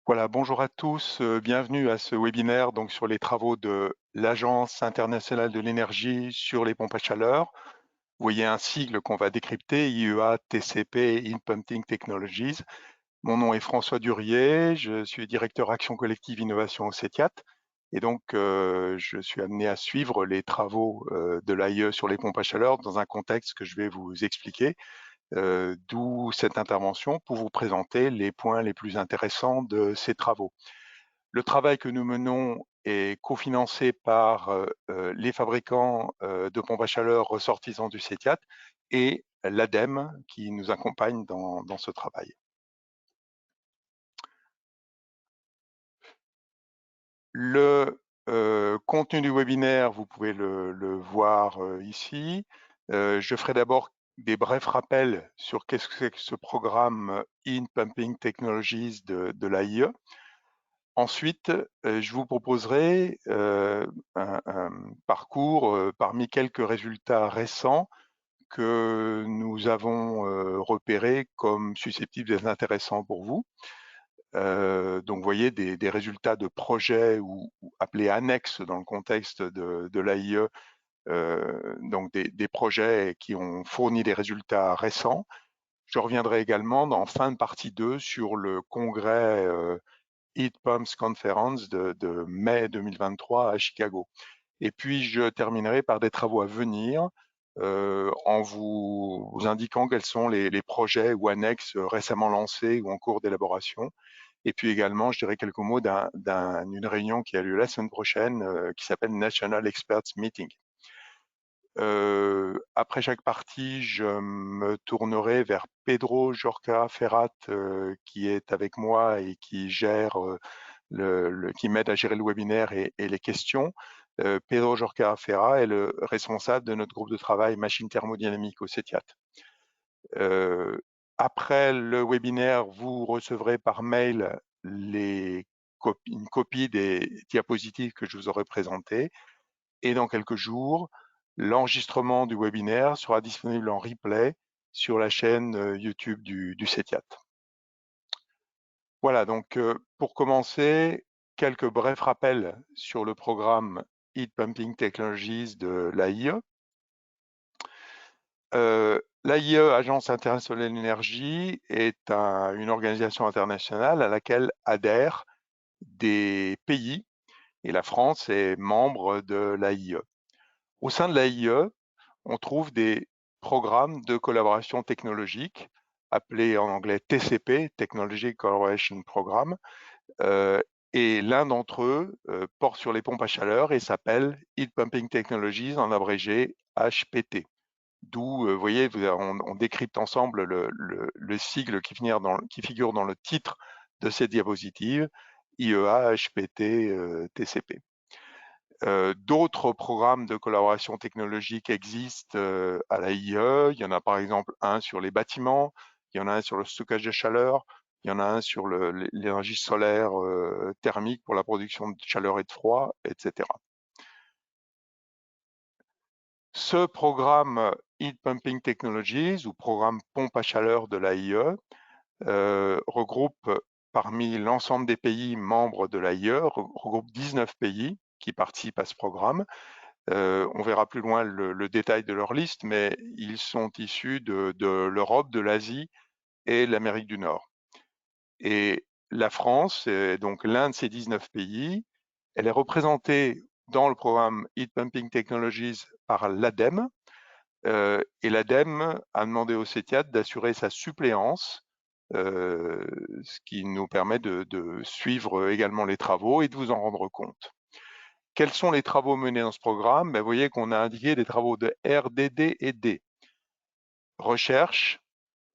Voilà, bonjour à tous, bienvenue à ce webinaire donc sur les travaux de l'Agence internationale de l'énergie sur les pompes à chaleur. Vous voyez un sigle qu'on va décrypter, IEA TCP, In Pumping Technologies. Mon nom est François Durier, je suis directeur Action collective innovation au CETIAT et donc je suis amené à suivre les travaux de l'AIE sur les pompes à chaleur dans un contexte que je vais vous expliquer. D'où cette intervention pour vous présenter les points les plus intéressants de ces travaux. Le travail que nous menons est cofinancé par les fabricants de pompes à chaleur ressortissants du CETIAT et l'ADEME qui nous accompagne dans ce travail. Le contenu du webinaire, vous pouvez le voir ici. Je ferai d'abord des brefs rappels sur qu'est-ce que c'est que ce programme In Pumping Technologies de l'AIE. Ensuite, je vous proposerai un parcours parmi quelques résultats récents que nous avons repérés comme susceptibles d'être intéressants pour vous. Donc, vous voyez des résultats de projets ou appelés annexes dans le contexte de l'AIE, donc des projets qui ont fourni des résultats récents. Je reviendrai également en fin de partie 2 sur le congrès Heat Pumps Conference de mai 2023 à Chicago. Et puis, je terminerai par des travaux à venir en vous indiquant quels sont les projets ou annexes récemment lancés ou en cours d'élaboration. Et puis également, je dirais quelques mots d'une réunion qui a lieu la semaine prochaine qui s'appelle National Experts Meeting. Après chaque partie, je me tournerai vers Pedro Jorca Ferrat qui est avec moi et qui gère qui m'aide à gérer le webinaire et les questions. Pedro Jorca Ferrat est le responsable de notre groupe de travail machine thermodynamique au CETIAT. Après le webinaire, vous recevrez par mail une copie des diapositives que je vous aurai présentées. Et dans quelques jours, l'enregistrement du webinaire sera disponible en replay sur la chaîne YouTube du CETIAT. Voilà, donc pour commencer, quelques brefs rappels sur le programme Heat Pumping Technologies de l'AIE. L'AIE, Agence internationale de l'énergie, est une organisation internationale à laquelle adhèrent des pays et la France est membre de l'AIE. Au sein de l'AIE, on trouve des programmes de collaboration technologique appelés en anglais TCP, Technology Collaboration Program, et l'un d'entre eux porte sur les pompes à chaleur et s'appelle Heat Pumping Technologies, en abrégé HPT. D'où, vous voyez, on décrypte ensemble le sigle qui figure dans le titre de cette diapositive, IEA, HPT, TCP. D'autres programmes de collaboration technologique existent à l'AIE. Il y en a par exemple un sur les bâtiments, il y en a un sur le stockage de chaleur, il y en a un sur l'énergie solaire thermique pour la production de chaleur et de froid, etc. Ce programme Heat Pumping Technologies, ou programme pompe à chaleur de l'AIE, regroupe parmi l'ensemble des pays membres de l'AIE, regroupe 19 pays qui participent à ce programme. On verra plus loin le détail de leur liste, mais ils sont issus de l'Europe, de l'Asie et de l'Amérique du Nord. Et la France est donc l'un de ces 19 pays. Elle est représentée dans le programme Heat Pumping Technologies par l'ADEME, et l'ADEME a demandé au CETIAT d'assurer sa suppléance, ce qui nous permet de suivre également les travaux et de vous en rendre compte. Quels sont les travaux menés dans ce programme? Vous voyez qu'on a indiqué des travaux de R, D, D et D. Recherche,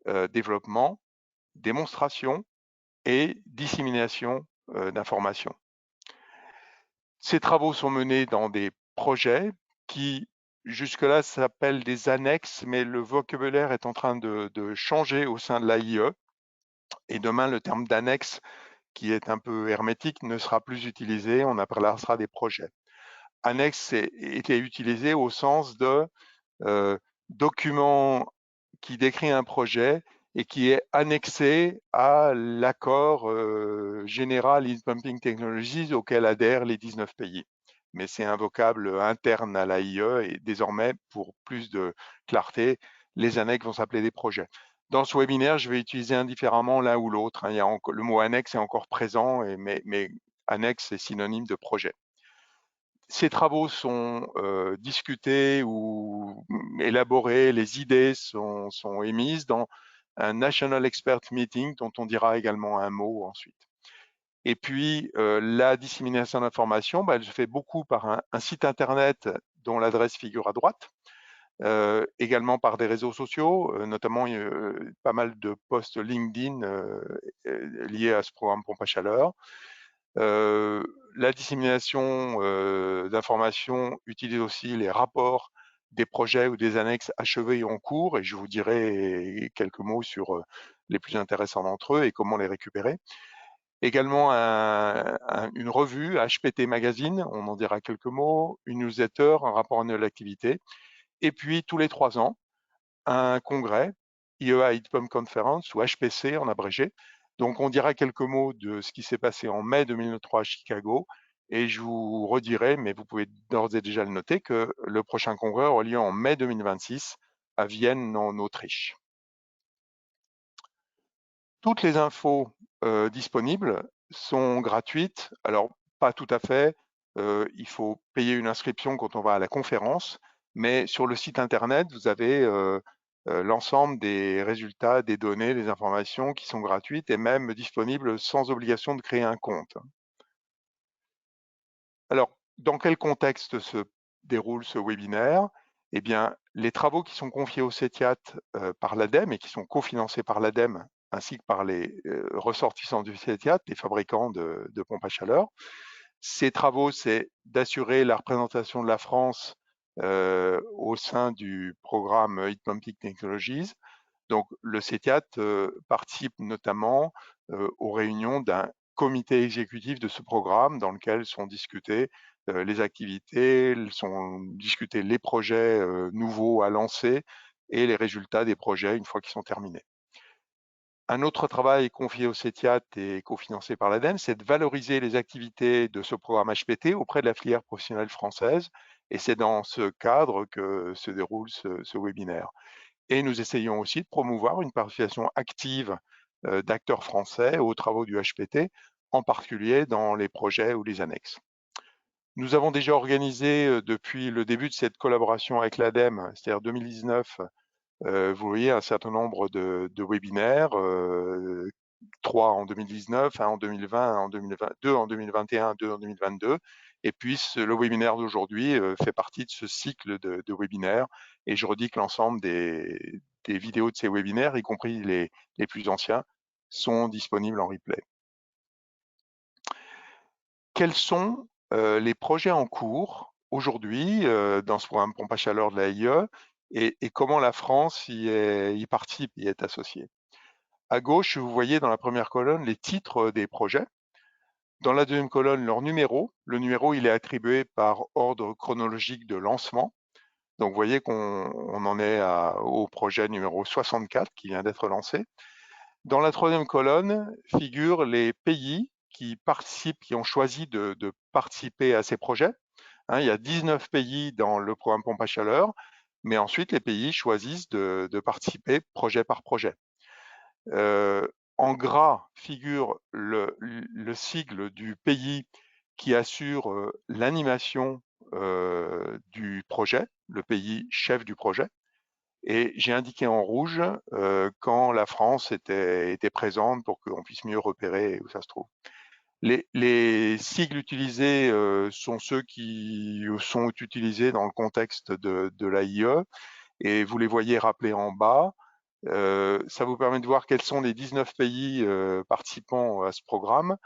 développement, démonstration et dissémination d'informations. Ces travaux sont menés dans des projets qui, jusque-là, s'appellent des annexes, mais le vocabulaire est en train de changer au sein de l'AIE. Et demain, le terme d'annexe, qui est un peu hermétique, ne sera plus utilisé. On appellera des projets. Annexe était utilisé au sens de document qui décrit un projet et qui est annexé à l'accord général Heat Pumping Technologies auquel adhèrent les 19 pays. Mais c'est un vocable interne à l'AIE et désormais, pour plus de clarté, les annexes vont s'appeler des projets. Dans ce webinaire, je vais utiliser indifféremment l'un ou l'autre. Le mot annexe est encore présent, mais annexe est synonyme de projet. Ces travaux sont discutés ou élaborés, les idées sont émises dans un National Expert Meeting dont on dira également un mot ensuite. Et puis, la dissémination d'informations, elle se fait beaucoup par un site internet dont l'adresse figure à droite, également par des réseaux sociaux, notamment pas mal de posts LinkedIn liés à ce programme pompe à chaleur. La dissémination d'informations utilise aussi les rapports des projets ou des annexes achevés et en cours, et je vous dirai quelques mots sur les plus intéressants d'entre eux et comment les récupérer. Également une revue, HPT Magazine, on en dira quelques mots, une newsletter, un rapport annuel d'activité, et puis tous les 3 ans, un congrès, IEA Heat Pump Conference ou HPC en abrégé. Donc on dira quelques mots de ce qui s'est passé en mai 2003 à Chicago, et je vous redirai, mais vous pouvez d'ores et déjà le noter, que le prochain congrès aura lieu en mai 2026 à Vienne en Autriche. Toutes les infos disponibles sont gratuites. Alors, pas tout à fait. Il faut payer une inscription quand on va à la conférence, mais sur le site internet, vous avez l'ensemble des résultats, des données, des informations qui sont gratuites et même disponibles sans obligation de créer un compte. Alors, dans quel contexte se déroule ce webinaire? Eh bien, les travaux qui sont confiés au CETIAT par l'ADEME et qui sont cofinancés par l'ADEME ainsi que par les ressortissants du CETIAT, les fabricants de pompes à chaleur. Ces travaux, c'est d'assurer la représentation de la France au sein du programme Heat Pumping Technologies. Donc, le CETIAT participe notamment aux réunions d'un comité exécutif de ce programme dans lequel sont discutées les activités, sont discutés les projets nouveaux à lancer et les résultats des projets une fois qu'ils sont terminés. Un autre travail confié au CETIAT et cofinancé par l'ADEME, c'est de valoriser les activités de ce programme HPT auprès de la filière professionnelle française. Et c'est dans ce cadre que se déroule ce webinaire. Et nous essayons aussi de promouvoir une participation active d'acteurs français aux travaux du HPT, en particulier dans les projets ou les annexes. Nous avons déjà organisé depuis le début de cette collaboration avec l'ADEME, c'est-à-dire 2019, vous voyez un certain nombre de webinaires, 3 en 2019, 1 en 2020, 1 en 2022, en 2021, 2 en 2022. Et puis le webinaire d'aujourd'hui fait partie de ce cycle de webinaires. Et je redis que l'ensemble des vidéos de ces webinaires, y compris les plus anciens, sont disponibles en replay. Quels sont les projets en cours aujourd'hui dans ce programme pompe à chaleur de l'AIE et comment la France y participe, y est associée? À gauche, vous voyez dans la première colonne les titres des projets. Dans la deuxième colonne, leur numéro. Le numéro, il est attribué par ordre chronologique de lancement. Donc, vous voyez qu'on en est au projet numéro 64 qui vient d'être lancé. Dans la troisième colonne figurent les pays qui participent, qui ont choisi de participer à ces projets. Il y a 19 pays dans le programme pompe à chaleur, mais ensuite les pays choisissent de participer projet par projet. En gras figure le sigle du pays qui assure l'animation du projet, le pays chef du projet. Et j'ai indiqué en rouge quand la France était présente pour qu'on puisse mieux repérer où ça se trouve. Les sigles utilisés sont ceux qui sont utilisés dans le contexte de l'AIE et vous les voyez rappelés en bas. Ça vous permet de voir quels sont les 19 pays participants à ce programme.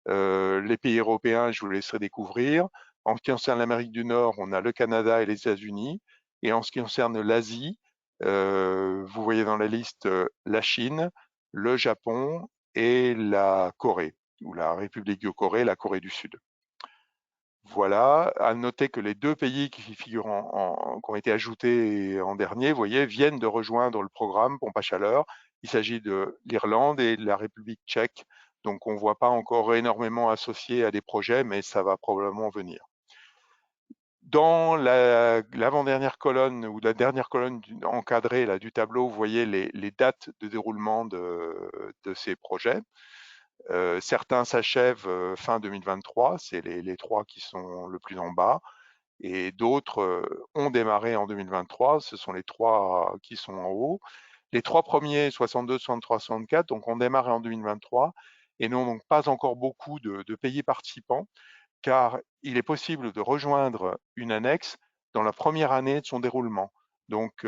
Les pays européens, je vous laisserai découvrir. En ce qui concerne l'Amérique du Nord, on a le Canada et les États-Unis. Et en ce qui concerne l'Asie, vous voyez dans la liste la Chine, le Japon et la Corée, ou la République de Corée, la Corée du Sud. Voilà, à noter que les 2 pays qui figurent qui ont été ajoutés en dernier, vous voyez, viennent de rejoindre le programme pompe à chaleur. Il s'agit de l'Irlande et de la République tchèque. Donc, on ne voit pas encore énormément associé à des projets, mais ça va probablement venir. Dans l'avant-dernière colonne ou la dernière colonne encadrée là, du tableau, vous voyez les dates de déroulement de ces projets. Certains s'achèvent fin 2023, c'est les 3 qui sont le plus en bas, et d'autres ont démarré en 2023, ce sont les 3 qui sont en haut. Les 3 premiers, 62, 63, 64, donc ont démarré en 2023 et n'ont donc pas encore beaucoup de pays participants, car il est possible de rejoindre une annexe dans la première année de son déroulement. Donc,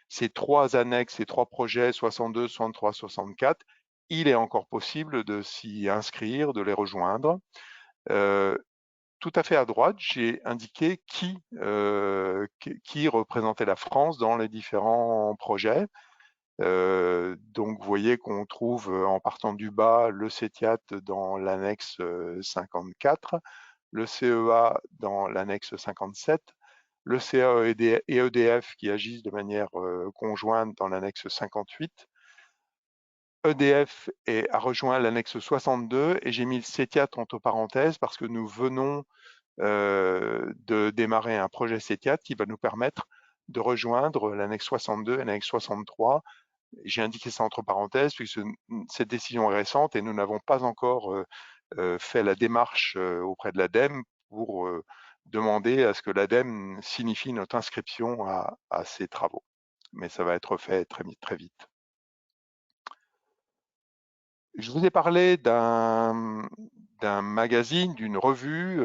ces 3 annexes, ces 3 projets, 62, 63, 64, il est encore possible de s'y inscrire, de les rejoindre. Tout à fait à droite, j'ai indiqué qui représentait la France dans les différents projets. Donc, vous voyez qu'on trouve en partant du bas le CETIAT dans l'annexe 54, le CEA dans l'annexe 57, le CA et EDF qui agissent de manière conjointe dans l'annexe 58. EDF a rejoint l'annexe 62 et j'ai mis le CETIAT entre parenthèses parce que nous venons de démarrer un projet CETIAT qui va nous permettre de rejoindre l'annexe 62 et l'annexe 63. J'ai indiqué ça entre parenthèses puisque cette décision est récente et nous n'avons pas encore fait la démarche auprès de l'ADEME pour demander à ce que l'ADEME signifie notre inscription à ces travaux. Mais ça va être fait très vite. Je vous ai parlé d'un magazine, d'une revue.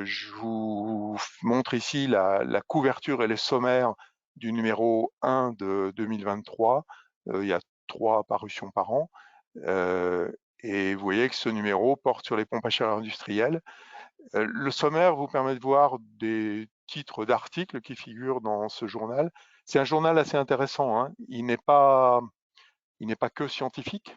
Je vous montre ici la couverture et les sommaires du numéro 1 de 2023. Il y a 3 parutions par an. Et vous voyez que ce numéro porte sur les pompes à chaleur industrielles. Le sommaire vous permet de voir des titres d'articles qui figurent dans ce journal. C'est un journal assez intéressant, hein. Il n'est pas que scientifique.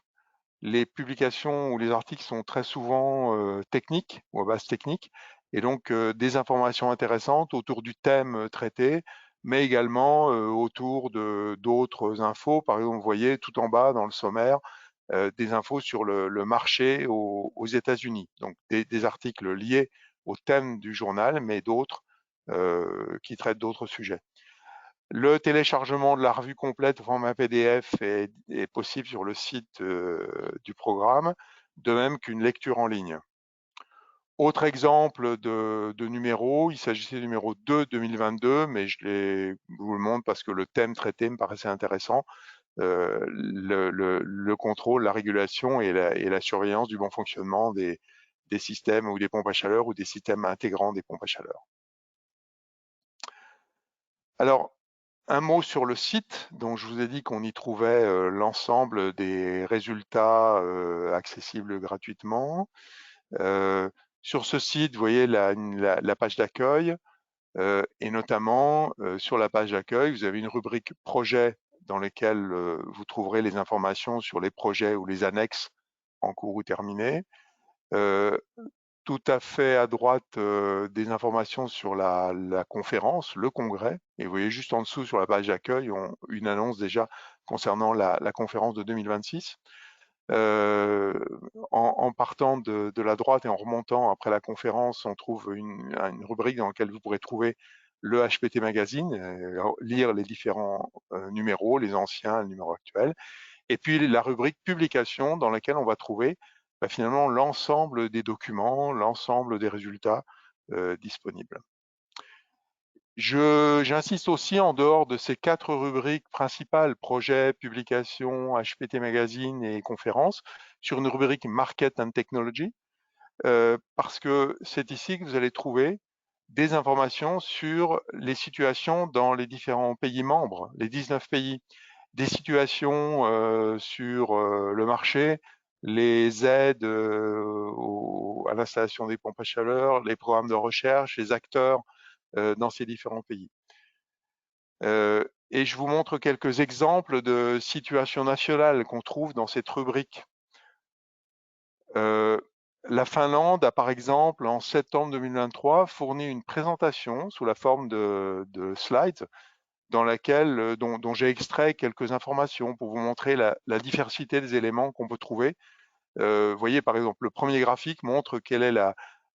Les publications ou les articles sont très souvent techniques ou à base technique, et donc des informations intéressantes autour du thème traité, mais également autour d'autres infos. Par exemple, vous voyez tout en bas dans le sommaire des infos sur le marché aux États-Unis. Donc des articles liés au thème du journal, mais d'autres qui traitent d'autres sujets. Le téléchargement de la revue complète au format PDF est possible sur le site du programme, de même qu'une lecture en ligne. Autre exemple de numéro, il s'agissait du numéro 2 2022, mais je vous le montre parce que le thème traité me paraissait intéressant. Le contrôle, la régulation et la surveillance du bon fonctionnement des systèmes ou des pompes à chaleur ou des systèmes intégrants des pompes à chaleur. Alors, un mot sur le site, dont je vous ai dit qu'on y trouvait l'ensemble des résultats accessibles gratuitement. Sur ce site, vous voyez la page d'accueil, et notamment sur la page d'accueil, vous avez une rubrique projet dans laquelle vous trouverez les informations sur les projets ou les annexes en cours ou terminés. Tout à fait à droite, des informations sur la conférence, le congrès, et vous voyez juste en dessous sur la page d'accueil une annonce déjà concernant la conférence de 2026. En partant de la droite et en remontant après la conférence, on trouve une rubrique dans laquelle vous pourrez trouver le HPT Magazine, lire les différents numéros, les anciens, le numéro actuel, et puis la rubrique publication dans laquelle on va trouver finalement l'ensemble des documents, l'ensemble des résultats disponibles. J'insiste aussi, en dehors de ces 4 rubriques principales, projets, publications, HPT Magazine et conférences, sur une rubrique Market and Technology, parce que c'est ici que vous allez trouver des informations sur les situations dans les différents pays membres, les 19 pays, des situations sur le marché, les aides à l'installation des pompes à chaleur, les programmes de recherche, les acteurs dans ces différents pays. Et je vous montre quelques exemples de situations nationales qu'on trouve dans cette rubrique. La Finlande a par exemple, en septembre 2023, fourni une présentation sous la forme de slides dans laquelle, dont j'ai extrait quelques informations pour vous montrer la diversité des éléments qu'on peut trouver. Vous voyez, par exemple, le premier graphique montre quel est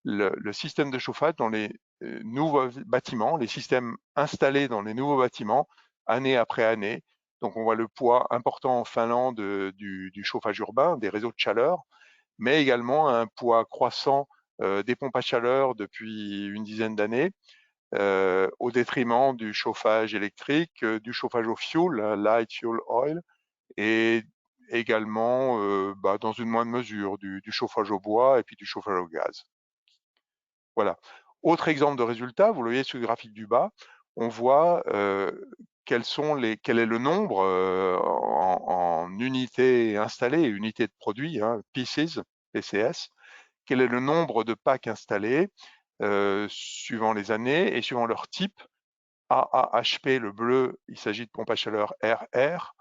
le système de chauffage dans les nouveaux bâtiments, les systèmes installés dans les nouveaux bâtiments, année après année. Donc, on voit le poids important en Finlande du chauffage urbain, des réseaux de chaleur, mais également un poids croissant des pompes à chaleur depuis une dizaine d'années, au détriment du chauffage électrique, du chauffage au fioul, light fuel oil, et également, dans une moindre mesure, du chauffage au bois et puis du chauffage au gaz. Voilà. Autre exemple de résultat, vous le voyez sur le graphique du bas, on voit quel est le nombre en unités installées, unités de produits, hein, pieces, PCS, quel est le nombre de packs installés suivant les années et suivant leur type. AAHP, le bleu, il s'agit de pompe à chaleur RR,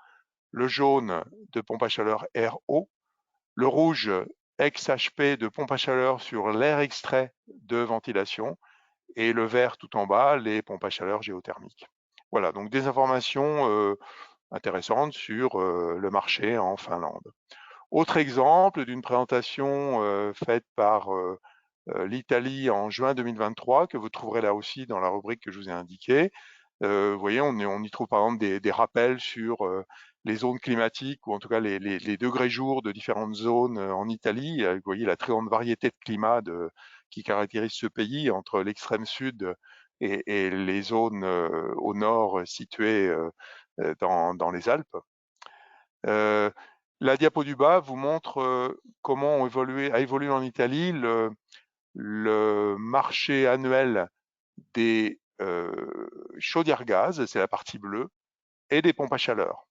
le jaune de pompe à chaleur RO, le rouge XHP de pompe à chaleur sur l'air extrait de ventilation, et le vert tout en bas, les pompes à chaleur géothermiques. Voilà, donc des informations intéressantes sur le marché en Finlande. Autre exemple d'une présentation faite par l'Italie en juin 2023, que vous trouverez là aussi dans la rubrique que je vous ai indiquée. Vous voyez, on y trouve par exemple des rappels sur les zones climatiques, ou en tout cas les degrés jours de différentes zones en Italie. Vous voyez la très grande variété de climats qui caractérise ce pays, entre l'extrême sud et les zones au nord situées dans les Alpes. La diapo du bas vous montre comment a évolué en Italie le marché annuel des chaudières gaz, c'est la partie bleue, et des pompes à chaleur.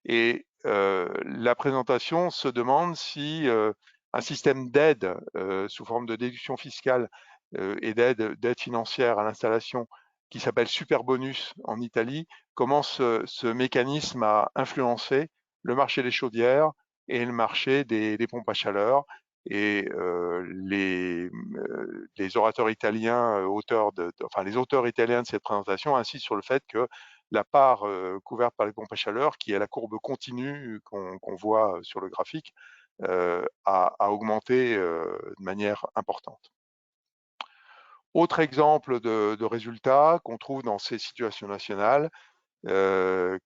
Et la présentation se demande si un système d'aide sous forme de déduction fiscale et d'aide financière à l'installation qui s'appelle Superbonus en Italie, comment ce mécanisme a influencé le marché des chaudières et le marché des pompes à chaleur. Et les orateurs italiens, les auteurs italiens de cette présentation insistent sur le fait que la part couverte par les pompes à chaleur, qui est la courbe continue qu'on voit sur le graphique, a augmenté de manière importante. Autre exemple de résultat qu'on trouve dans ces situations nationales, que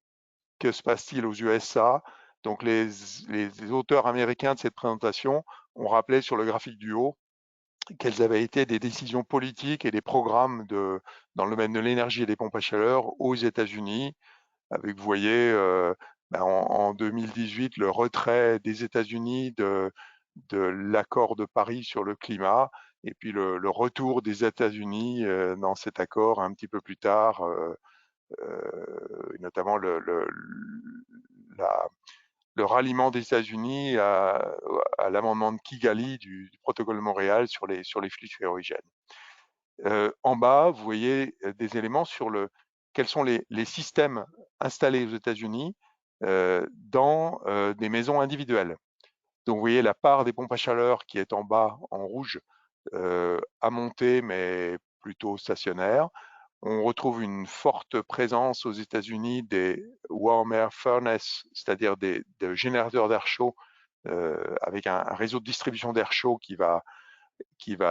se passe-t-il aux USA? Donc les auteurs américains de cette présentation ont rappelé sur le graphique du haut quelles avaient été des décisions politiques et des programmes dans le domaine de l'énergie et des pompes à chaleur aux États-Unis, avec, vous voyez, en 2018, le retrait des États-Unis de l'accord de Paris sur le climat, et puis le retour des États-Unis dans cet accord un petit peu plus tard, notamment le ralliement des États-Unis à l'amendement de Kigali du protocole de Montréal sur les flux ferrogènes. En bas, vous voyez des éléments sur quels sont les systèmes installés aux États-Unis dans des maisons individuelles. Donc, vous voyez la part des pompes à chaleur qui est en bas en rouge, à monter, mais plutôt stationnaire. On retrouve une forte présence aux États-Unis des warm air furnace, c'est-à-dire des générateurs d'air chaud avec un réseau de distribution d'air chaud qui va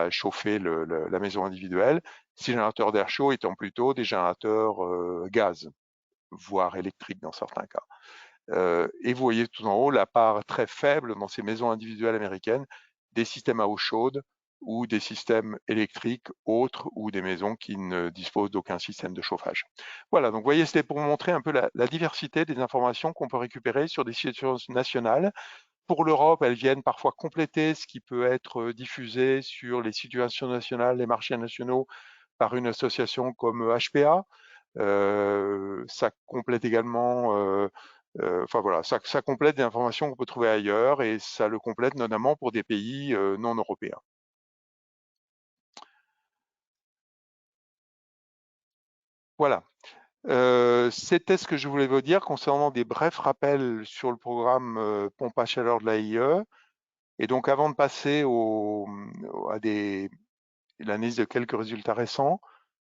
chauffer la maison individuelle. Ces générateurs d'air chaud étant plutôt des générateurs gaz, voire électriques dans certains cas. Et vous voyez tout en haut la part très faible dans ces maisons individuelles américaines des systèmes à eau chaude ou des systèmes électriques autres, ou des maisons qui ne disposent d'aucun système de chauffage. Voilà, donc vous voyez, c'était pour vous montrer un peu la diversité des informations qu'on peut récupérer sur des situations nationales. Pour l'Europe, elles viennent parfois compléter ce qui peut être diffusé sur les situations nationales, les marchés nationaux, par une association comme HPA. Ça complète également, enfin voilà, ça complète des informations qu'on peut trouver ailleurs, et ça le complète notamment pour des pays non européens. Voilà. C'était ce que je voulais vous dire concernant des brefs rappels sur le programme pompe à chaleur de l'AIE. Et donc, avant de passer à l'analyse de quelques résultats récents,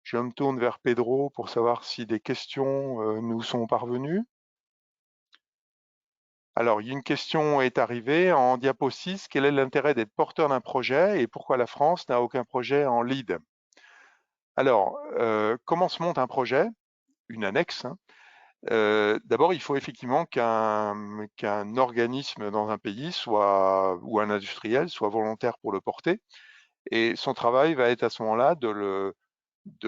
je me tourne vers Pedro pour savoir si des questions nous sont parvenues. Alors, une question est arrivée en diapo 6. Quel est l'intérêt d'être porteur d'un projet et pourquoi la France n'a aucun projet en lead? Alors, comment se monte un projet? Une annexe, hein. D'abord, il faut effectivement qu'un organisme dans un pays ou un industriel soit volontaire pour le porter. Et son travail va être à ce moment-là de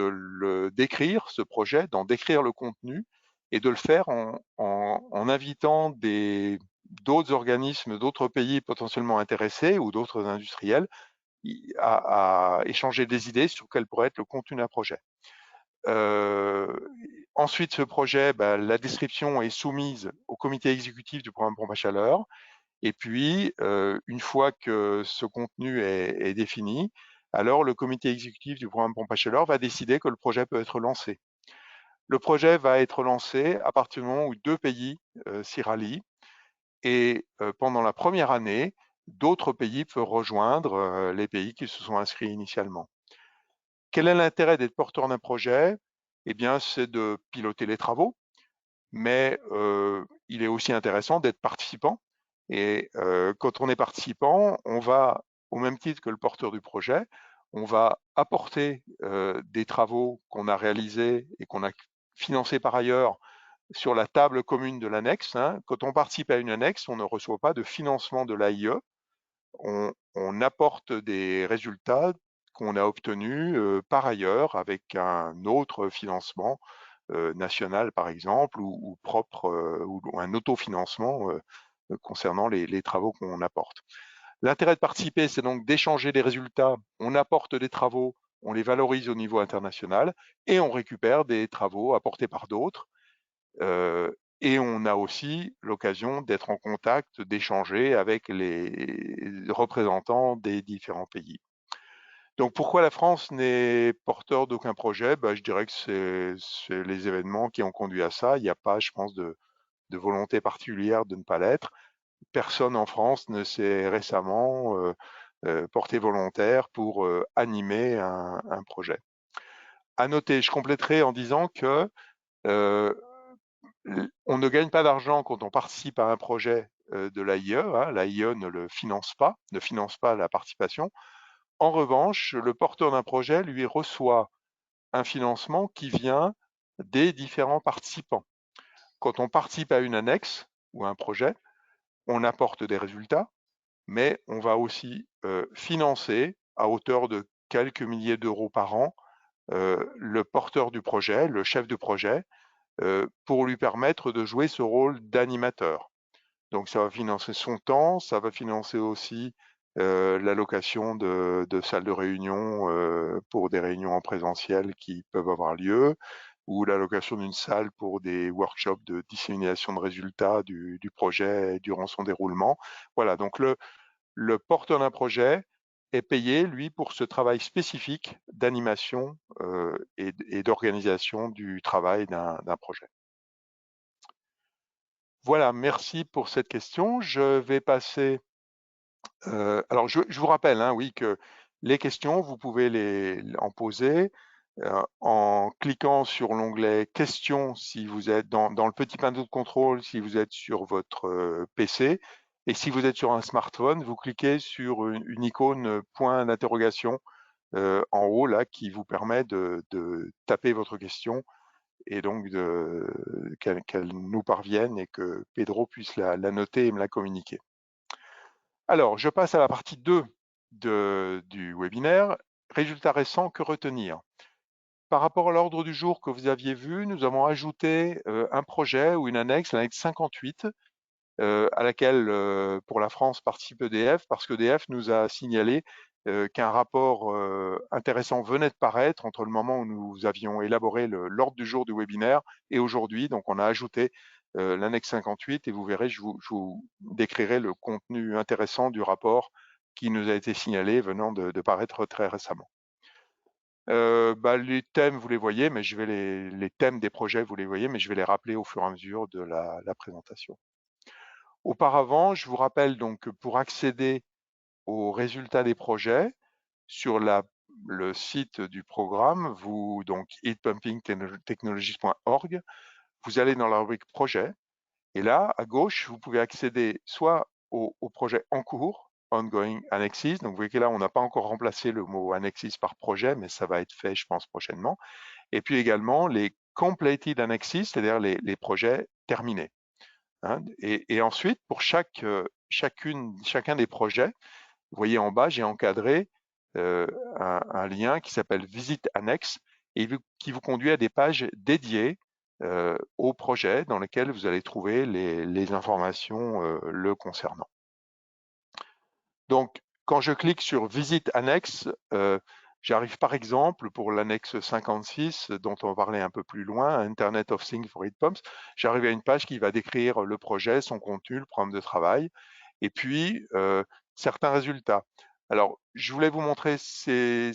le décrire, ce projet, d'en décrire le contenu et de le faire en invitant d'autres organismes, d'autres pays potentiellement intéressés ou d'autres industriels à échanger des idées sur quel pourrait être le contenu d'un projet. Ensuite, ce projet, la description est soumise au comité exécutif du programme Pompe à Chaleur. Et puis, une fois que ce contenu est défini, alors le comité exécutif du programme Pompe à Chaleur va décider que le projet peut être lancé. Le projet va être lancé à partir du moment où 2 pays s'y rallient et pendant la première année, d'autres pays peuvent rejoindre les pays qui se sont inscrits initialement. Quel est l'intérêt d'être porteur d'un projet? Eh bien, c'est de piloter les travaux, mais il est aussi intéressant d'être participant. Et quand on est participant, on va, au même titre que le porteur du projet, on va apporter des travaux qu'on a réalisés et qu'on a financés par ailleurs sur la table commune de l'annexe, hein. Quand on participe à une annexe, on ne reçoit pas de financement de l'AIE, on apporte des résultats qu'on a obtenus par ailleurs avec un autre financement national par exemple ou propre ou un autofinancement concernant les travaux qu'on apporte. L'intérêt de participer, c'est donc d'échanger des résultats. On apporte des travaux, on les valorise au niveau international et on récupère des travaux apportés par d'autres. Et on a aussi l'occasion d'être en contact, d'échanger avec les représentants des différents pays. Donc pourquoi la France n'est porteur d'aucun projet? Je dirais que c'est les événements qui ont conduit à ça. Il n'y a pas, je pense, de volonté particulière de ne pas l'être. Personne en France ne s'est récemment porté volontaire pour animer un projet. À noter, je compléterai en disant que euh, on ne gagne pas d'argent quand on participe à un projet de l'AIE, hein. L'AIE ne le finance pas, ne finance pas la participation. En revanche, le porteur d'un projet, lui, reçoit un financement qui vient des différents participants. Quand on participe à une annexe ou à un projet, on apporte des résultats, mais on va aussi financer à hauteur de quelques milliers d'euros par an le porteur du projet, le chef du projet, pour lui permettre de jouer ce rôle d'animateur. Donc ça va financer son temps, ça va financer aussi la location de salles de réunion pour des réunions en présentiel qui peuvent avoir lieu, ou la location d'une salle pour des workshops de dissémination de résultats du projet durant son déroulement. Voilà, donc le porteur d'un projet est payé, lui, pour ce travail spécifique d'animation et d'organisation du travail d'un projet. Voilà, merci pour cette question. Je vais passer. Alors, je vous rappelle, hein, oui, que les questions, vous pouvez en poser en cliquant sur l'onglet questions si vous êtes dans le petit panneau de contrôle, si vous êtes sur votre PC. Et si vous êtes sur un smartphone, vous cliquez sur une icône point d'interrogation en haut, là, qui vous permet de taper votre question et donc qu'elle nous parvienne et que Pedro puisse la noter et me la communiquer. Alors, je passe à la partie 2 du webinaire. Résultats récents, que retenir? Par rapport à l'ordre du jour que vous aviez vu, nous avons ajouté un projet ou une annexe, l'annexe 58, à laquelle, pour la France, participe EDF, parce qu'EDF nous a signalé qu'un rapport intéressant venait de paraître entre le moment où nous avions élaboré l'ordre du jour du webinaire et aujourd'hui. Donc, on a ajouté l'annexe 58 et vous verrez, je vous décrirai le contenu intéressant du rapport qui nous a été signalé venant de paraître très récemment. Les thèmes, vous les voyez, mais je vais les thèmes des projets, vous les voyez, mais je vais les rappeler au fur et à mesure de la présentation. Auparavant, je vous rappelle donc que pour accéder aux résultats des projets sur le site du programme, donc heatpumpingtechnologies.org, vous allez dans la rubrique projet, et là, à gauche, vous pouvez accéder soit au projet en cours, ongoing annexes. Donc, vous voyez que là, on n'a pas encore remplacé le mot annexes par projet, mais ça va être fait, je pense, prochainement. Et puis également les completed annexes, c'est-à-dire les projets terminés. Hein. Et ensuite, pour chacun des projets, vous voyez en bas, j'ai encadré un lien qui s'appelle Visite Annexe et qui vous conduit à des pages dédiées au projet dans lesquelles vous allez trouver les informations le concernant. Donc, quand je clique sur Visite Annexe, j'arrive par exemple pour l'annexe 56 dont on va parler un peu plus loin, Internet of Things for Heat Pumps, j'arrive à une page qui va décrire le projet, son contenu, le programme de travail, et puis certains résultats. Alors, je voulais vous montrer ces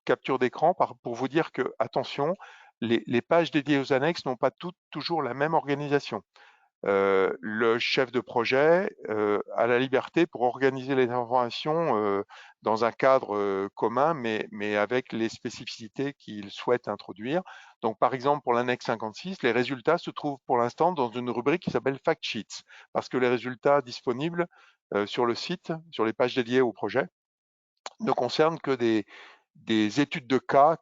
captures d'écran pour vous dire que, attention, les pages dédiées aux annexes n'ont pas toutes toujours la même organisation. Le chef de projet a la liberté pour organiser les informations dans un cadre commun, mais avec les spécificités qu'il souhaite introduire. Donc, par exemple, pour l'annexe 56, les résultats se trouvent pour l'instant dans une rubrique qui s'appelle Fact Sheets, parce que les résultats disponibles sur le site, sur les pages dédiées au projet, ne concernent que des études de cas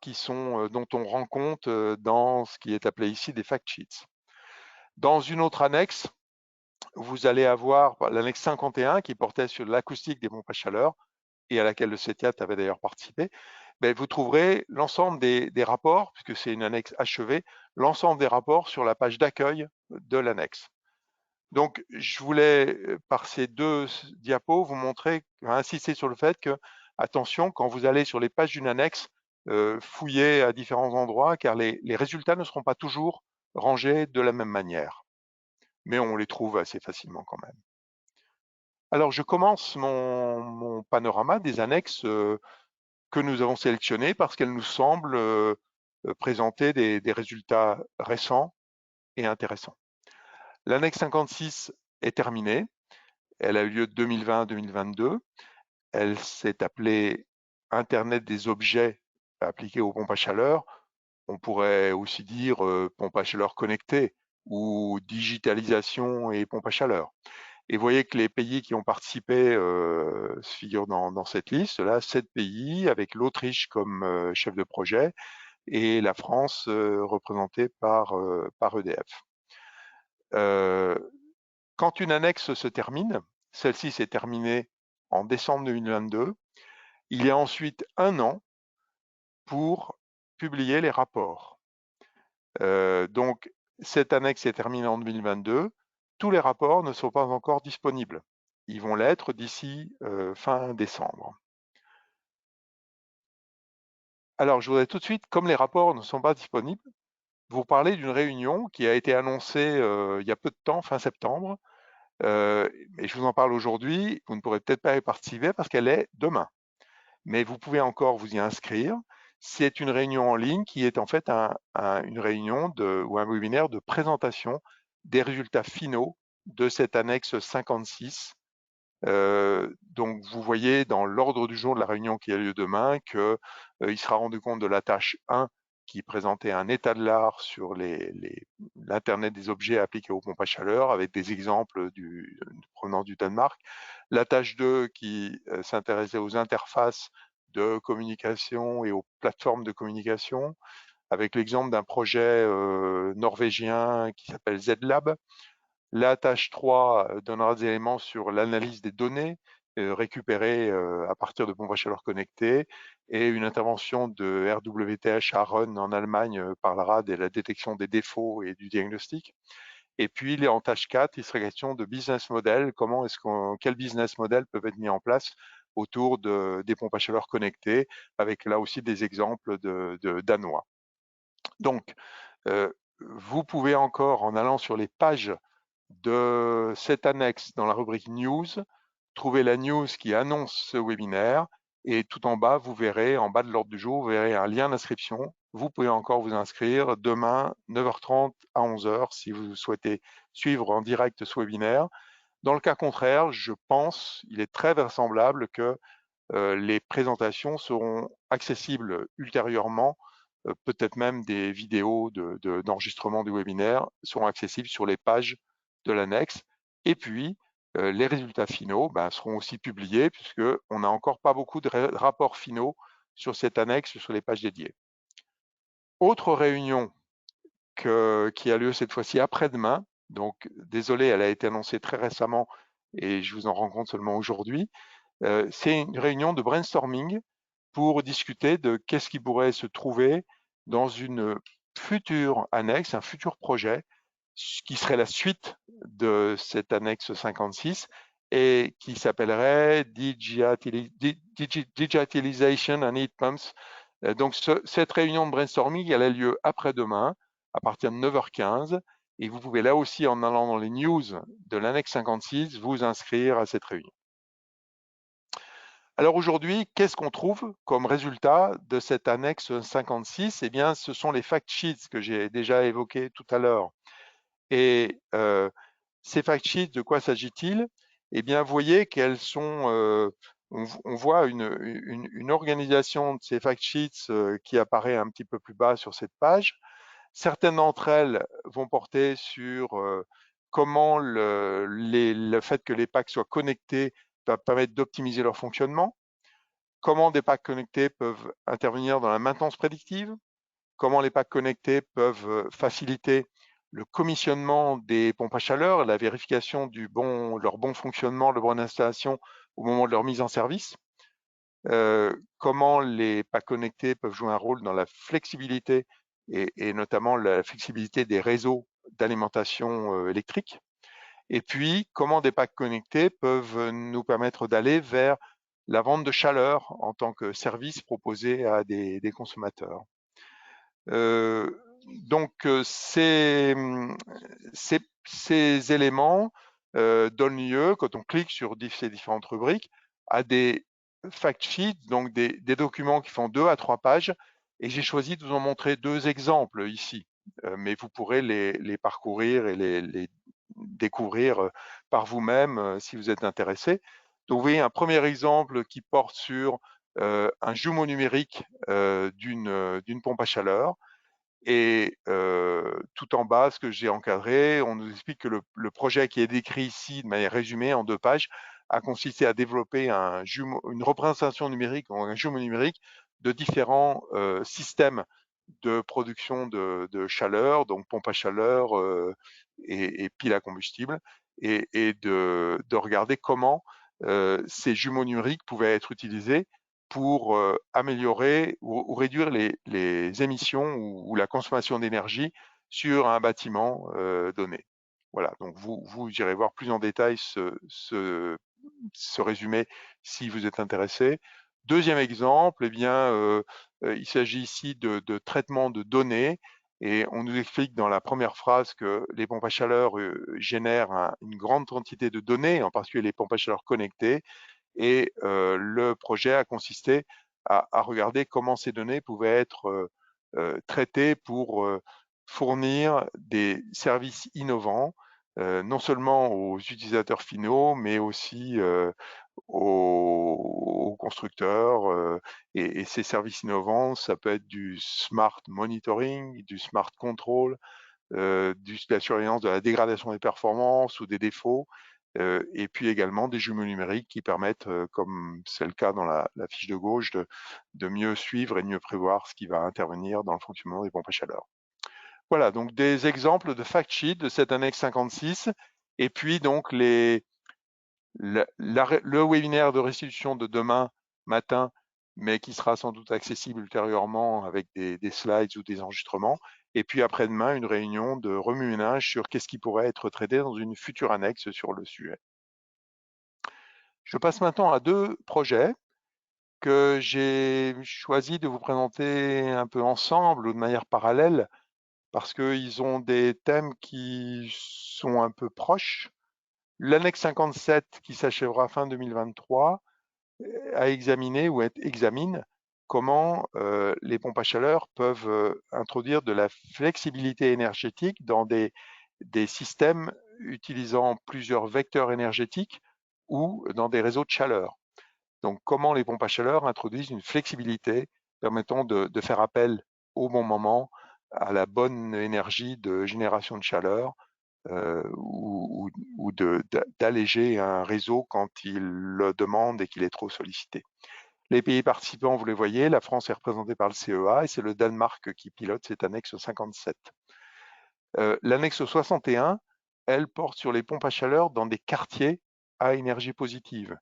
dont on rend compte dans ce qui est appelé ici des fact sheets. Dans une autre annexe, vous allez avoir l'annexe 51 qui portait sur l'acoustique des pompes à chaleur et à laquelle le CETIAT avait d'ailleurs participé. Mais vous trouverez l'ensemble des rapports, puisque c'est une annexe achevée, l'ensemble des rapports sur la page d'accueil de l'annexe. Donc, je voulais, par ces deux diapos, vous montrer, insister sur le fait que, attention, quand vous allez sur les pages d'une annexe, fouillez à différents endroits, car les résultats ne seront pas toujours rangés de la même manière. Mais on les trouve assez facilement quand même. Alors, je commence mon panorama des annexes que nous avons sélectionnées parce qu'elles nous semblent présenter des résultats récents et intéressants. L'annexe 56 est terminée. Elle a eu lieu de 2020 à 2022. Elle s'est appelée Internet des objets appliqués aux pompes à chaleur. On pourrait aussi dire pompe à chaleur connectée ou digitalisation et pompe à chaleur. Et vous voyez que les pays qui ont participé se figurent dans cette liste. Là, 7 pays, avec l'Autriche comme chef de projet et la France représentée par EDF. Quand une annexe se termine, celle-ci s'est terminée en décembre 2022, il y a ensuite 1 an pour publier les rapports. Donc, cette annexe est terminée en 2022. Tous les rapports ne sont pas encore disponibles. Ils vont l'être d'ici fin décembre. Alors, je voudrais tout de suite, comme les rapports ne sont pas disponibles, vous parler d'une réunion qui a été annoncée il y a peu de temps, fin septembre. Et je vous en parle aujourd'hui. Vous ne pourrez peut-être pas y participer parce qu'elle est demain. Mais vous pouvez encore vous y inscrire. C'est une réunion en ligne qui est en fait une réunion ou un webinaire de présentation des résultats finaux de cette annexe 56. Donc, vous voyez dans l'ordre du jour de la réunion qui a lieu demain qu'il sera rendu compte de la tâche 1 qui présentait un état de l'art sur l'Internet des objets appliqués aux pompes à chaleur avec des exemples provenant du Danemark. La tâche 2 qui s'intéressait aux interfaces de communication et aux plateformes de communication avec l'exemple d'un projet norvégien qui s'appelle ZLab. La tâche 3 donnera des éléments sur l'analyse des données récupérées à partir de pompes à chaleur connectées et une intervention de RWTH à Run en Allemagne parlera de la détection des défauts et du diagnostic. Et puis, en tâche 4, il serait question de business model. Quels business models peuvent être mis en place autour des pompes à chaleur connectées, avec là aussi des exemples danois. Donc, vous pouvez encore, en allant sur les pages de cette annexe dans la rubrique News, trouver la news qui annonce ce webinaire et tout en bas, vous verrez, en bas de l'ordre du jour, vous verrez un lien d'inscription. Vous pouvez encore vous inscrire demain, 9h30 à 11h, si vous souhaitez suivre en direct ce webinaire. Dans le cas contraire, je pense, il est très vraisemblable que les présentations seront accessibles ultérieurement, peut-être même des vidéos d'enregistrement du webinaire seront accessibles sur les pages de l'annexe. Et puis, les résultats finaux seront aussi publiés puisqu'on n'a encore pas beaucoup de rapports finaux sur cette annexe sur les pages dédiées. Autre réunion qui a lieu cette fois-ci après-demain, donc désolé, elle a été annoncée très récemment et je vous en rends compte seulement aujourd'hui. C'est une réunion de brainstorming pour discuter de qu'est-ce qui pourrait se trouver dans une future annexe, un futur projet, qui serait la suite de cette annexe 56 et qui s'appellerait Digitalization and Heat Pumps. Donc cette réunion de brainstorming, elle a lieu après-demain à partir de 9h15 et vous pouvez là aussi, en allant dans les news de l'annexe 56, vous inscrire à cette réunion. Alors aujourd'hui, qu'est-ce qu'on trouve comme résultat de cette annexe 56? Eh bien, ce sont les fact sheets que j'ai déjà évoqués tout à l'heure. Et ces fact sheets, de quoi s'agit-il? Eh bien, vous voyez qu'elles sont, on voit une organisation de ces fact sheets qui apparaît un petit peu plus bas sur cette page. Certaines d'entre elles vont porter sur comment le fait que les packs soient connectés va permettre d'optimiser leur fonctionnement, comment des packs connectés peuvent intervenir dans la maintenance prédictive, comment les packs connectés peuvent faciliter le commissionnement des pompes à chaleur, la vérification leur bon fonctionnement, de bonne installation au moment de leur mise en service, comment les packs connectés peuvent jouer un rôle dans la flexibilité et notamment la flexibilité des réseaux d'alimentation électrique, et puis comment des packs connectés peuvent nous permettre d'aller vers la vente de chaleur en tant que service proposé à des consommateurs. Donc ces éléments donnent lieu, quand on clique sur ces différentes rubriques, à des fact sheets, donc des documents qui font 2 à 3 pages, et j'ai choisi de vous en montrer 2 exemples ici, mais vous pourrez les parcourir et les découvrir par vous-même si vous êtes intéressé. Donc vous voyez un premier exemple qui porte sur un jumeau numérique d'une pompe à chaleur. Et tout en bas, ce que j'ai encadré, on nous explique que le projet qui est décrit ici de manière résumée en 2 pages a consisté à développer une représentation numérique ou un jumeau numérique de différents systèmes de production de chaleur, donc pompe à chaleur et pile à combustible, et de regarder comment ces jumeaux numériques pouvaient être utilisés pour améliorer ou réduire les émissions ou la consommation d'énergie sur un bâtiment donné. Voilà, donc vous irez voir plus en détail ce résumé si vous êtes intéressé. Deuxième exemple, eh bien, il s'agit ici de traitement de données, et on nous explique dans la première phrase que les pompes à chaleur génèrent une grande quantité de données, en particulier les pompes à chaleur connectées, et le projet a consisté à regarder comment ces données pouvaient être traitées pour fournir des services innovants, non seulement aux utilisateurs finaux, mais aussi aux constructeurs. Et ces services innovants, ça peut être du smart monitoring, du smart control, de la surveillance de la dégradation des performances ou des défauts, et puis également des jumeaux numériques qui permettent, comme c'est le cas dans la fiche de gauche, de mieux suivre et de mieux prévoir ce qui va intervenir dans le fonctionnement des pompes à chaleur. Voilà, donc des exemples de fact sheet de cette annexe 56, et puis donc le webinaire de restitution de demain matin, mais qui sera sans doute accessible ultérieurement avec des slides ou des enregistrements. Et puis après-demain, une réunion de remue-ménage sur qu'est-ce qui pourrait être traité dans une future annexe sur le sujet. Je passe maintenant à 2 projets que j'ai choisi de vous présenter un peu ensemble ou de manière parallèle, parce qu'ils ont des thèmes qui sont un peu proches. L'annexe 57, qui s'achèvera fin 2023, à examiner ou examine comment les pompes à chaleur peuvent introduire de la flexibilité énergétique dans des systèmes utilisant plusieurs vecteurs énergétiques ou dans des réseaux de chaleur. Donc, comment les pompes à chaleur introduisent une flexibilité permettant de faire appel au bon moment à la bonne énergie de génération de chaleur ou d'alléger un réseau quand il le demande et qu'il est trop sollicité. Les pays participants, vous les voyez, la France est représentée par le CEA et c'est le Danemark qui pilote cette annexe 57. L'annexe 61, elle porte sur les pompes à chaleur dans des quartiers à énergie positive.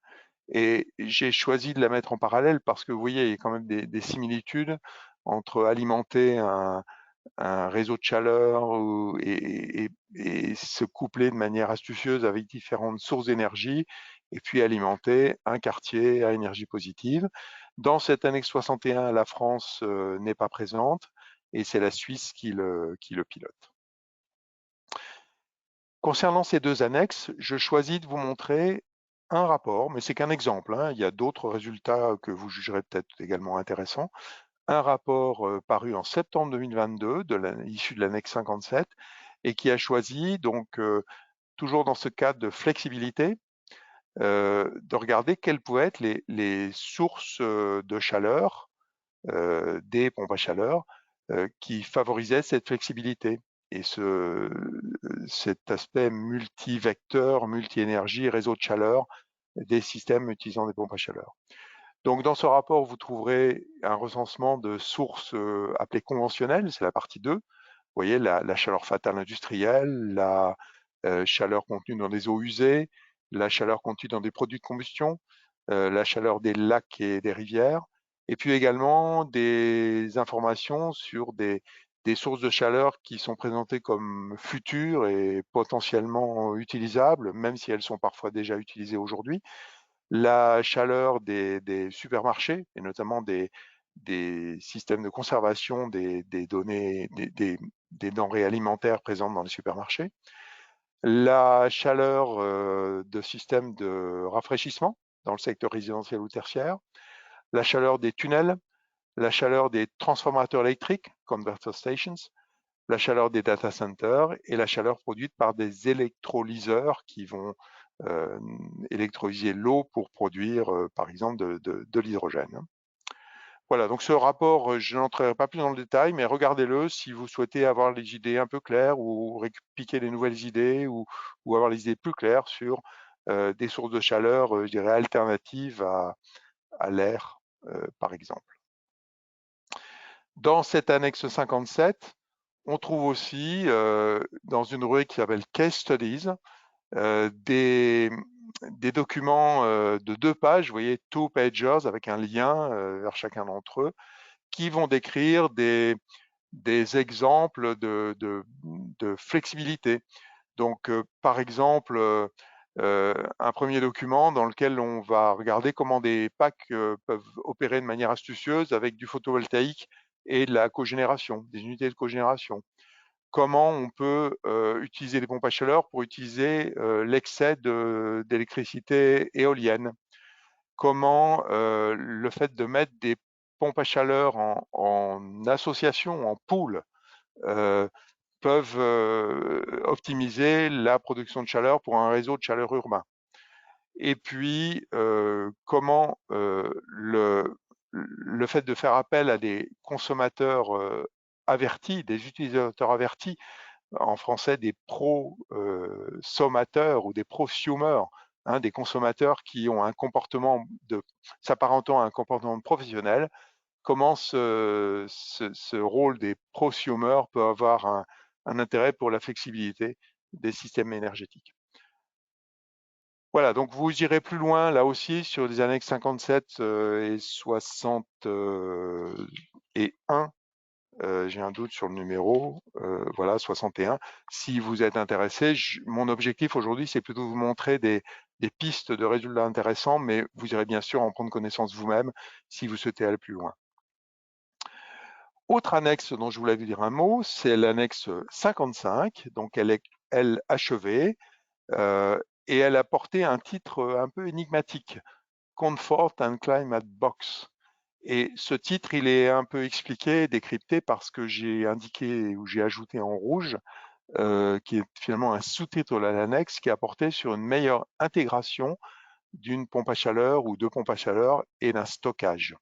Et j'ai choisi de la mettre en parallèle parce que vous voyez, il y a quand même des similitudes entre alimenter un réseau de chaleur et se coupler de manière astucieuse avec différentes sources d'énergie et puis alimenter un quartier à énergie positive. Dans cette annexe 61, la France n'est pas présente et c'est la Suisse qui le pilote. Concernant ces deux annexes, je choisis de vous montrer un rapport, mais c'est qu'un exemple, hein. Il y a d'autres résultats que vous jugerez peut-être également intéressants. Un rapport paru en septembre 2022, issu de l'annexe 57, et qui a choisi, donc toujours dans ce cadre de flexibilité, de regarder quelles pouvaient être les sources de chaleur des pompes à chaleur qui favorisaient cette flexibilité et cet aspect multivecteur, multi-énergie, réseau de chaleur des systèmes utilisant des pompes à chaleur. Donc dans ce rapport, vous trouverez un recensement de sources appelées conventionnelles, c'est la partie 2. Vous voyez la chaleur fatale industrielle, la chaleur contenue dans des eaux usées, la chaleur contenue dans des produits de combustion, la chaleur des lacs et des rivières, et puis également des informations sur des sources de chaleur qui sont présentées comme futures et potentiellement utilisables, même si elles sont parfois déjà utilisées aujourd'hui. La chaleur des supermarchés, et notamment des systèmes de conservation des données, des denrées alimentaires présentes dans les supermarchés. La chaleur de systèmes de rafraîchissement dans le secteur résidentiel ou tertiaire. La chaleur des tunnels, la chaleur des transformateurs électriques, converter stations, la chaleur des data centers et la chaleur produite par des électrolyseurs qui vont électrolyser l'eau pour produire, par exemple, de l'hydrogène. Voilà, donc ce rapport, je n'entrerai pas plus dans le détail, mais regardez-le si vous souhaitez avoir les idées un peu claires ou piquer des nouvelles idées ou avoir les idées plus claires sur des sources de chaleur, je dirais, alternatives à l'air, par exemple. Dans cette annexe 57, on trouve aussi, dans une rubrique qui s'appelle Case Studies, des documents de 2 pages, vous voyez, 2 pages avec un lien vers chacun d'entre eux, qui vont décrire des exemples de flexibilité. Donc, par exemple, un premier document dans lequel on va regarder comment des packs peuvent opérer de manière astucieuse avec du photovoltaïque et de la cogénération, des unités de cogénération. Comment on peut utiliser les pompes à chaleur pour utiliser l'excès d'électricité éolienne. Comment le fait de mettre des pompes à chaleur en association, en pool, peuvent optimiser la production de chaleur pour un réseau de chaleur urbain. Et puis, comment le fait de faire appel à des consommateurs avertis, des utilisateurs avertis, en français des prosommateurs ou des prosumers, hein, des consommateurs qui ont un comportement s'apparentant à un comportement professionnel, comment ce rôle des prosumers peut avoir un intérêt pour la flexibilité des systèmes énergétiques. Voilà, donc vous irez plus loin là aussi sur les annexes 57 et 61. J'ai un doute sur le numéro, voilà, 61. Si vous êtes intéressé, mon objectif aujourd'hui, c'est plutôt de vous montrer des pistes de résultats intéressants, mais vous irez bien sûr en prendre connaissance vous-même si vous souhaitez aller plus loin. Autre annexe dont je voulais vous dire un mot, c'est l'annexe 55, donc elle est achevée, et elle a porté un titre un peu énigmatique, Comfort and Climate Box. Et ce titre, il est un peu expliqué, décrypté parce que j'ai indiqué ou j'ai ajouté en rouge qui est finalement un sous-titre de l'annexe qui est apporté sur une meilleure intégration d'une pompe à chaleur ou deux pompes à chaleur et d'un stockage.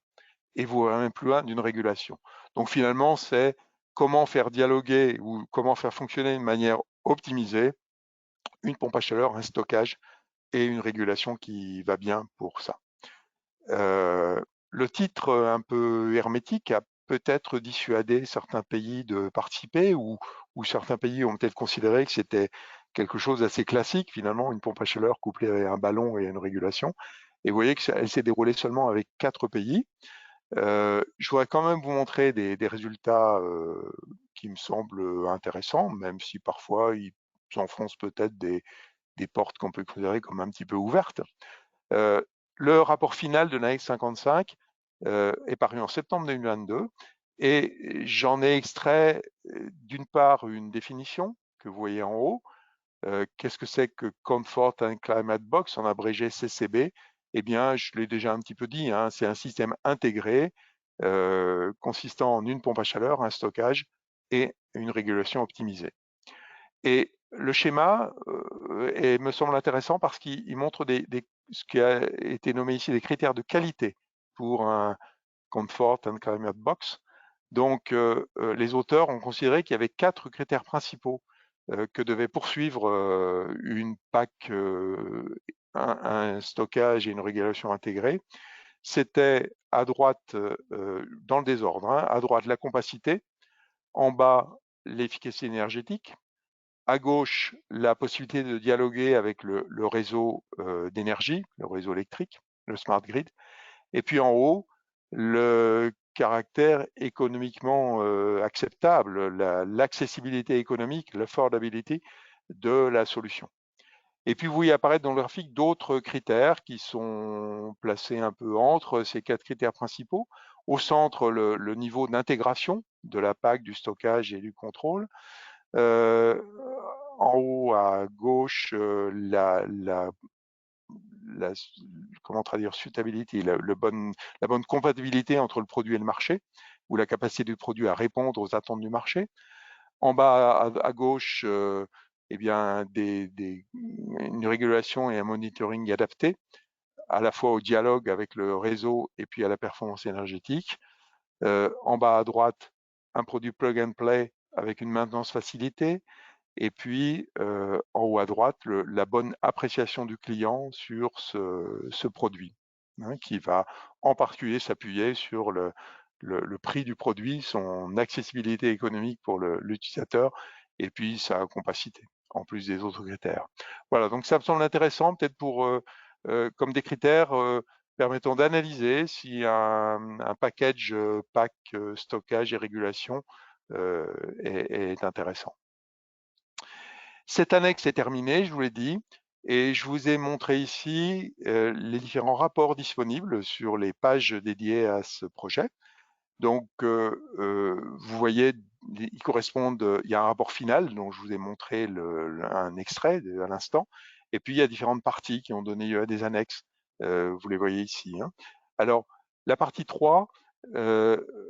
Et vous allez même plus loin d'une régulation. Donc finalement, c'est comment faire dialoguer ou comment faire fonctionner de manière optimisée une pompe à chaleur, un stockage et une régulation qui va bien pour ça. Le titre un peu hermétique a peut-être dissuadé certains pays de participer ou certains pays ont peut-être considéré que c'était quelque chose d'assez classique finalement, une pompe à chaleur couplée à un ballon et une régulation. Et vous voyez qu'elle s'est déroulée seulement avec 4 pays. Je voudrais quand même vous montrer des résultats qui me semblent intéressants, même si parfois ils s'enfoncent peut-être des portes qu'on peut considérer comme un petit peu ouvertes. Le rapport final de l'annexe 55 est paru en septembre 2022 et j'en ai extrait d'une part une définition que vous voyez en haut. Qu'est-ce que c'est que Comfort and Climate Box, en abrégé CCB? Eh bien, je l'ai déjà un petit peu dit, hein, c'est un système intégré consistant en une pompe à chaleur, un stockage et une régulation optimisée. Et le schéma me semble intéressant parce qu'il montre ce qui a été nommé ici des critères de qualité pour un Comfort and Climate Box. Donc, les auteurs ont considéré qu'il y avait 4 critères principaux que devait poursuivre une PAC, un stockage et une régulation intégrée. C'était à droite, dans le désordre, hein, à droite la compacité, en bas l'efficacité énergétique, à gauche la possibilité de dialoguer avec le réseau d'énergie, le réseau électrique, le smart grid, et puis en haut, le caractère économiquement acceptable, l'accessibilité économique, l'affordability de la solution. Et puis vous voyez apparaître dans le graphique d'autres critères qui sont placés un peu entre ces 4 critères principaux. Au centre, le niveau d'intégration de la PAC, du stockage et du contrôle. En haut à gauche, la comment traduire suitability, la bonne compatibilité entre le produit et le marché, ou la capacité du produit à répondre aux attentes du marché. En bas à gauche, eh bien, une régulation et un monitoring adapté, à la fois au dialogue avec le réseau et puis à la performance énergétique. En bas à droite, un produit plug and play avec une maintenance facilitée. Et puis, en haut à droite, la bonne appréciation du client sur ce produit, hein, qui va en particulier s'appuyer sur le prix du produit, son accessibilité économique pour l'utilisateur et puis sa compacité, en plus des autres critères. Voilà, donc ça me semble intéressant, peut-être comme des critères permettant d'analyser si un package PAC, stockage et régulation est intéressant. Cette annexe est terminée, je vous l'ai dit, et je vous ai montré ici les différents rapports disponibles sur les pages dédiées à ce projet. Donc, vous voyez, ils correspondent, il y a un rapport final dont je vous ai montré un extrait à l'instant, et puis il y a différentes parties qui ont donné lieu à des annexes, vous les voyez ici, hein. Alors, la partie 3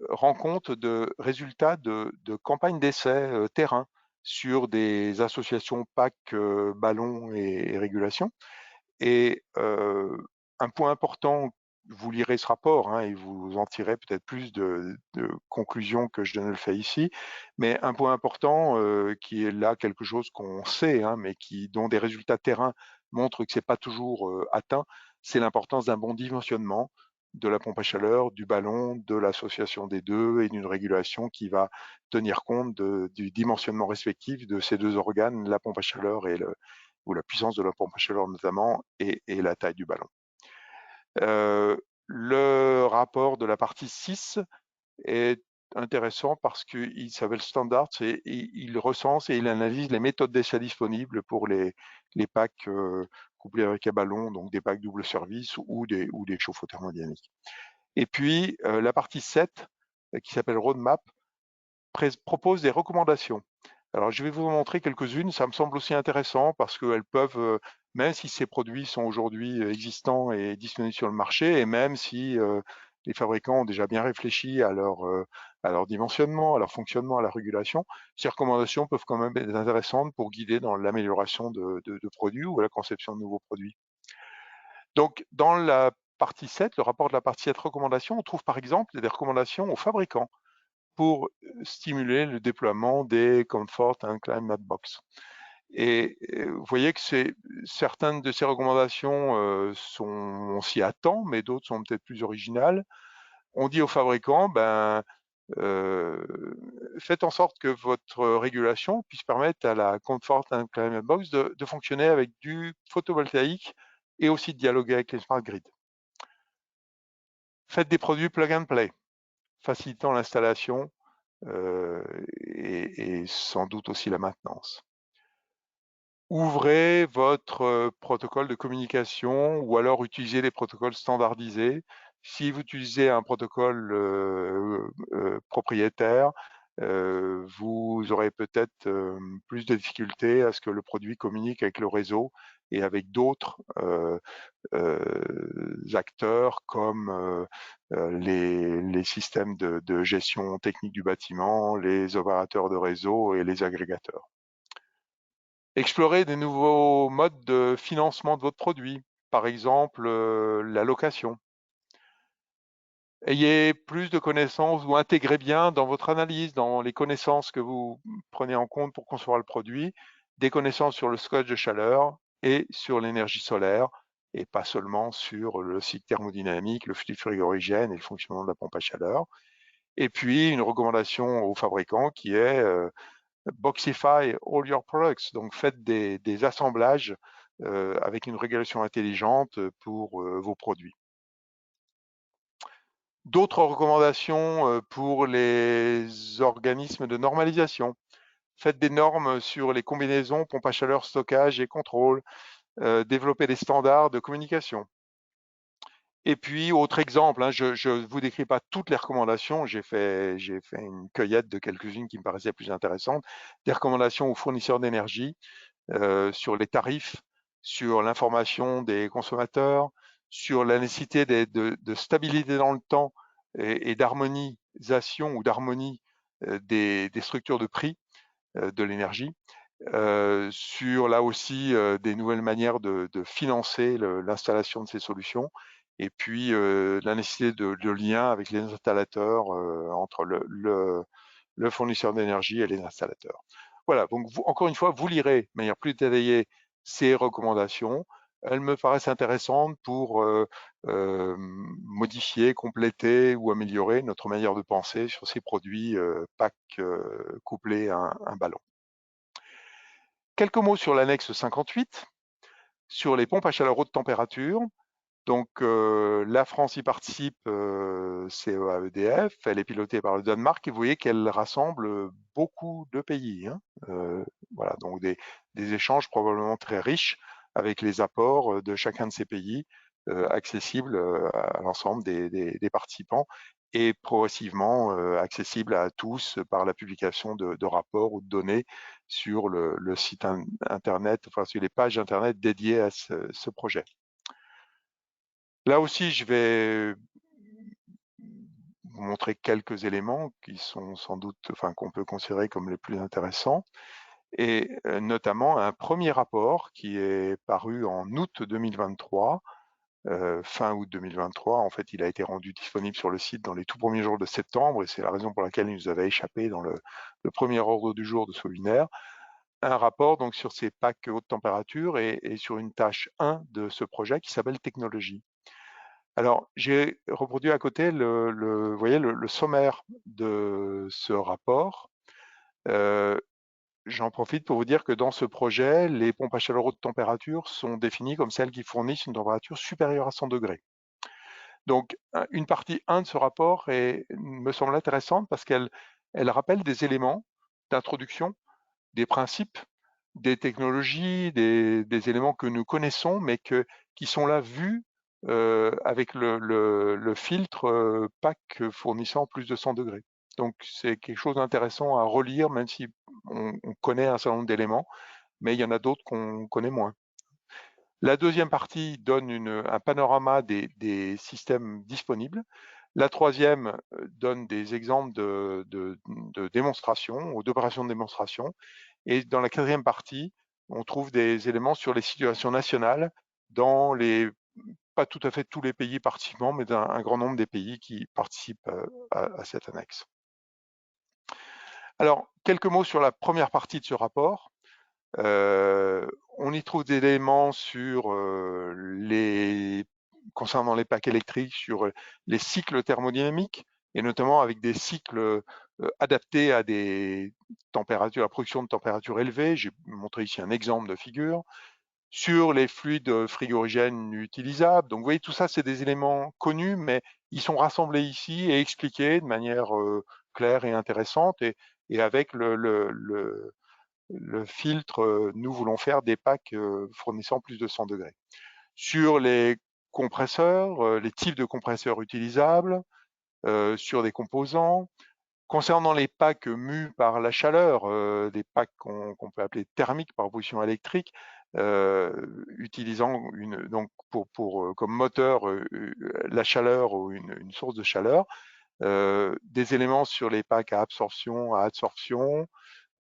rend compte de résultats de campagnes d'essai terrain sur des associations PAC, ballon et régulation. Et un point important, vous lirez ce rapport hein, et vous en tirez peut-être plus de conclusions que je ne le fais ici, mais un point important qui est là quelque chose qu'on sait, hein, mais dont des résultats terrain montrent que c'est pas toujours atteint, c'est l'importance d'un bon dimensionnement de la pompe à chaleur, du ballon, de l'association des deux et d'une régulation qui va tenir compte du dimensionnement respectif de ces deux organes, la pompe à chaleur ou la puissance de la pompe à chaleur notamment, et la taille du ballon. Le rapport de la partie 6 est intéressant parce qu'il s'appelle Standards et il recense et il analyse les méthodes d'essai disponibles pour les packs couplés avec un ballon, donc des packs double service ou des chauffe-eau thermodynamiques. Et puis la partie 7, qui s'appelle Roadmap, propose des recommandations. Alors, je vais vous en montrer quelques-unes. Ça me semble aussi intéressant parce qu'elles peuvent, même si ces produits sont aujourd'hui existants et disponibles sur le marché, et même si les fabricants ont déjà bien réfléchi à leur dimensionnement, à leur fonctionnement, à la régulation, ces recommandations peuvent quand même être intéressantes pour guider dans l'amélioration de produits ou la conception de nouveaux produits. Donc, dans la partie 7, le rapport de la partie 7 recommandations, on trouve par exemple des recommandations aux fabricants pour stimuler le déploiement des Comfort and Climate Box. Et vous voyez que certaines de ces recommandations on s'y attend, mais d'autres sont peut-être plus originales. On dit aux fabricants, faites en sorte que votre régulation puisse permettre à la Comfort and Climate Box de fonctionner avec du photovoltaïque et aussi de dialoguer avec les smart grids. Faites des produits plug and play, facilitant l'installation et sans doute aussi la maintenance. Ouvrez votre protocole de communication ou alors utilisez des protocoles standardisés. Si vous utilisez un protocole propriétaire, vous aurez peut-être plus de difficultés à ce que le produit communique avec le réseau et avec d'autres acteurs comme les systèmes de gestion technique du bâtiment, les opérateurs de réseau et les agrégateurs. Explorez des nouveaux modes de financement de votre produit, par exemple la location. Ayez plus de connaissances ou intégrez bien dans votre analyse, dans les connaissances que vous prenez en compte pour concevoir le produit, des connaissances sur le stockage de chaleur et sur l'énergie solaire, et pas seulement sur le cycle thermodynamique, le flux frigorigène et le fonctionnement de la pompe à chaleur. Et puis, une recommandation aux fabricants qui est Boxify all your products, donc faites des assemblages avec une régulation intelligente pour vos produits. D'autres recommandations pour les organismes de normalisation. Faites des normes sur les combinaisons, pompe à chaleur, stockage et contrôle. Développez des standards de communication. Et puis, autre exemple, je ne vous décris pas toutes les recommandations, j'ai fait une cueillette de quelques-unes qui me paraissaient plus intéressantes. Des recommandations aux fournisseurs d'énergie sur les tarifs, sur l'information des consommateurs, sur la nécessité de stabilité dans le temps et d'harmonisation ou d'harmonie des structures de prix de l'énergie, sur là aussi des nouvelles manières de financer l'installation de ces solutions, et puis la nécessité de lien avec les installateurs entre le fournisseur d'énergie et les installateurs. Voilà, donc encore une fois, vous lirez de manière plus détaillée ces recommandations. Elles me paraissent intéressantes pour modifier, compléter ou améliorer notre manière de penser sur ces produits PAC couplés à un ballon. Quelques mots sur l'annexe 58, sur les pompes à chaleur haute température. Donc la France y participe, CEA-EDF, elle est pilotée par le Danemark, et vous voyez qu'elle rassemble beaucoup de pays. Voilà, donc des échanges probablement très riches avec les apports de chacun de ces pays, accessibles à l'ensemble des participants et progressivement accessibles à tous par la publication de rapports ou de données sur le site internet, enfin sur les pages internet dédiées à ce projet. Là aussi, je vais vous montrer quelques éléments qui sont sans doute, enfin, qu'on peut considérer comme les plus intéressants, et notamment un premier rapport qui est paru en août 2023, fin août 2023. En fait, il a été rendu disponible sur le site dans les tout premiers jours de septembre, et c'est la raison pour laquelle il nous avait échappé dans le premier ordre du jour de Solinaire. Un rapport donc sur ces packs haute température et sur une tâche 1 de ce projet qui s'appelle technologie. Alors, j'ai reproduit à côté vous voyez, le sommaire de ce rapport. J'en profite pour vous dire que dans ce projet, les pompes à chaleur haute température sont définies comme celles qui fournissent une température supérieure à 100 degrés. Donc, une partie 1 de ce rapport me semble intéressante parce qu'elle rappelle des éléments d'introduction, des principes, des technologies, des éléments que nous connaissons, mais qui sont là vus avec le filtre PAC fournissant plus de 100 degrés. Donc c'est quelque chose d'intéressant à relire, même si on connaît un certain nombre d'éléments, mais il y en a d'autres qu'on connaît moins. La deuxième partie donne un panorama des systèmes disponibles. La troisième donne des exemples de démonstrations ou d'opérations de démonstration. Et dans la quatrième partie, on trouve des éléments sur les situations nationales dans pas tout à fait tous les pays participants, mais un grand nombre des pays qui participent à cette annexe. Alors, quelques mots sur la première partie de ce rapport. On y trouve des éléments concernant les packs électriques, sur les cycles thermodynamiques, et notamment avec des cycles adaptés à des températures, à production de températures élevées. J'ai montré ici un exemple de figure. Sur les fluides frigorigènes utilisables. Donc, vous voyez, tout ça, c'est des éléments connus, mais ils sont rassemblés ici et expliqués de manière claire et intéressante. Et avec le filtre, nous voulons faire des packs fournissant plus de 100 degrés. Sur les compresseurs, les types de compresseurs utilisables, sur des composants. Concernant les packs mus par la chaleur, des packs qu'on peut appeler thermiques par opposition électrique, utilisant comme moteur la chaleur ou une source de chaleur, des éléments sur les packs à absorption, à adsorption,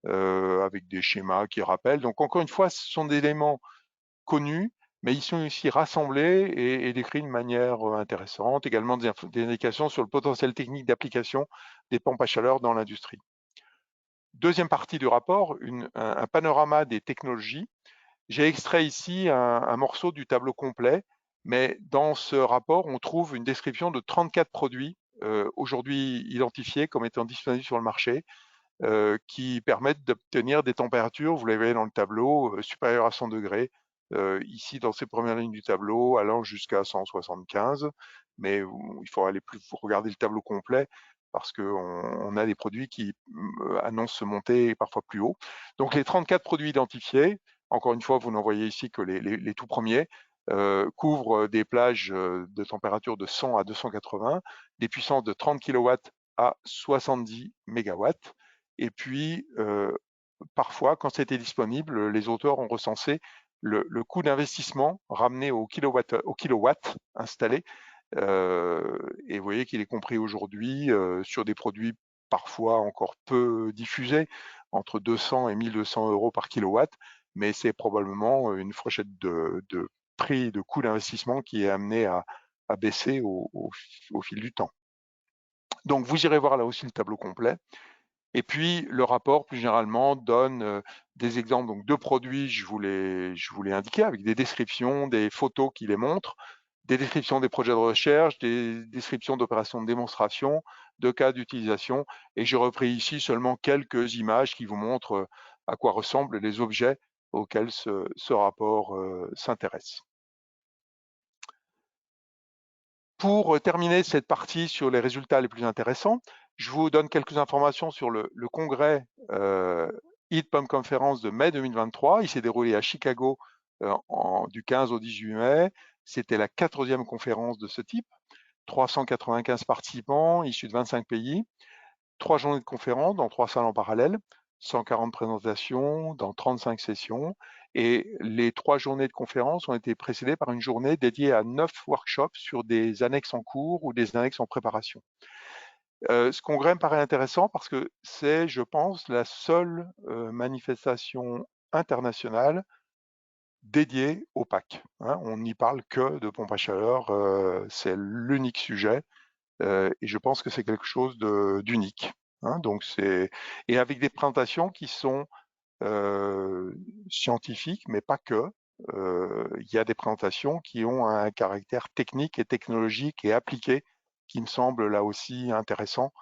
avec des schémas qui rappellent. Donc encore une fois, ce sont des éléments connus, mais ils sont ici rassemblés et décrits de manière intéressante. Également des indications sur le potentiel technique d'application des pompes à chaleur dans l'industrie. Deuxième partie du rapport, un panorama des technologies. J'ai extrait ici un morceau du tableau complet, mais dans ce rapport, on trouve une description de 34 produits aujourd'hui identifiés comme étant disponibles sur le marché, qui permettent d'obtenir des températures, vous l'avez dans le tableau, supérieures à 100 degrés, ici dans ces premières lignes du tableau, allant jusqu'à 175, mais il faut regarder le tableau complet, parce qu'on a des produits qui annoncent se monter parfois plus haut. Donc les 34 produits identifiés, encore une fois, vous n'en voyez ici que les tout premiers, couvrent des plages de température de 100 à 280, des puissances de 30 kW à 70 MW. Et puis, parfois, quand c'était disponible, les auteurs ont recensé le coût d'investissement ramené au kilowatt installé. Et vous voyez qu'il est compris aujourd'hui sur des produits parfois encore peu diffusés, entre 200 et 1200 euros par kilowatt, mais c'est probablement une fourchette de prix, de coût d'investissement qui est amené à baisser au fil du temps. Donc, vous irez voir là aussi le tableau complet. Et puis, le rapport, plus généralement, donne des exemples donc, de produits, je vous l'ai indiqué, avec des descriptions, des photos qui les montrent, des descriptions des projets de recherche, des descriptions d'opérations de démonstration, de cas d'utilisation. Et j'ai repris ici seulement quelques images qui vous montrent à quoi ressemblent les objets auxquels ce rapport s'intéresse. Pour terminer cette partie sur les résultats les plus intéressants, je vous donne quelques informations sur le congrès Heat Pump Conference de mai 2023. Il s'est déroulé à Chicago du 15 au 18 mai. C'était la 4e conférence de ce type. 395 participants issus de 25 pays. 3 journées de conférence dans 3 salles en parallèle. 140 présentations dans 35 sessions. Et les 3 journées de conférence ont été précédées par une journée dédiée à 9 workshops sur des annexes en cours ou des annexes en préparation. Ce congrès me paraît intéressant parce que c'est, je pense, la seule manifestation internationale dédiée au PAC. Hein. On n'y parle que de pompe à chaleur, c'est l'unique sujet, et je pense que c'est quelque chose d'unique. Hein. Donc et avec des présentations qui sont scientifiques, mais pas que. Il y a des présentations qui ont un caractère technique et technologique et appliqué qui me semble là aussi intéressant.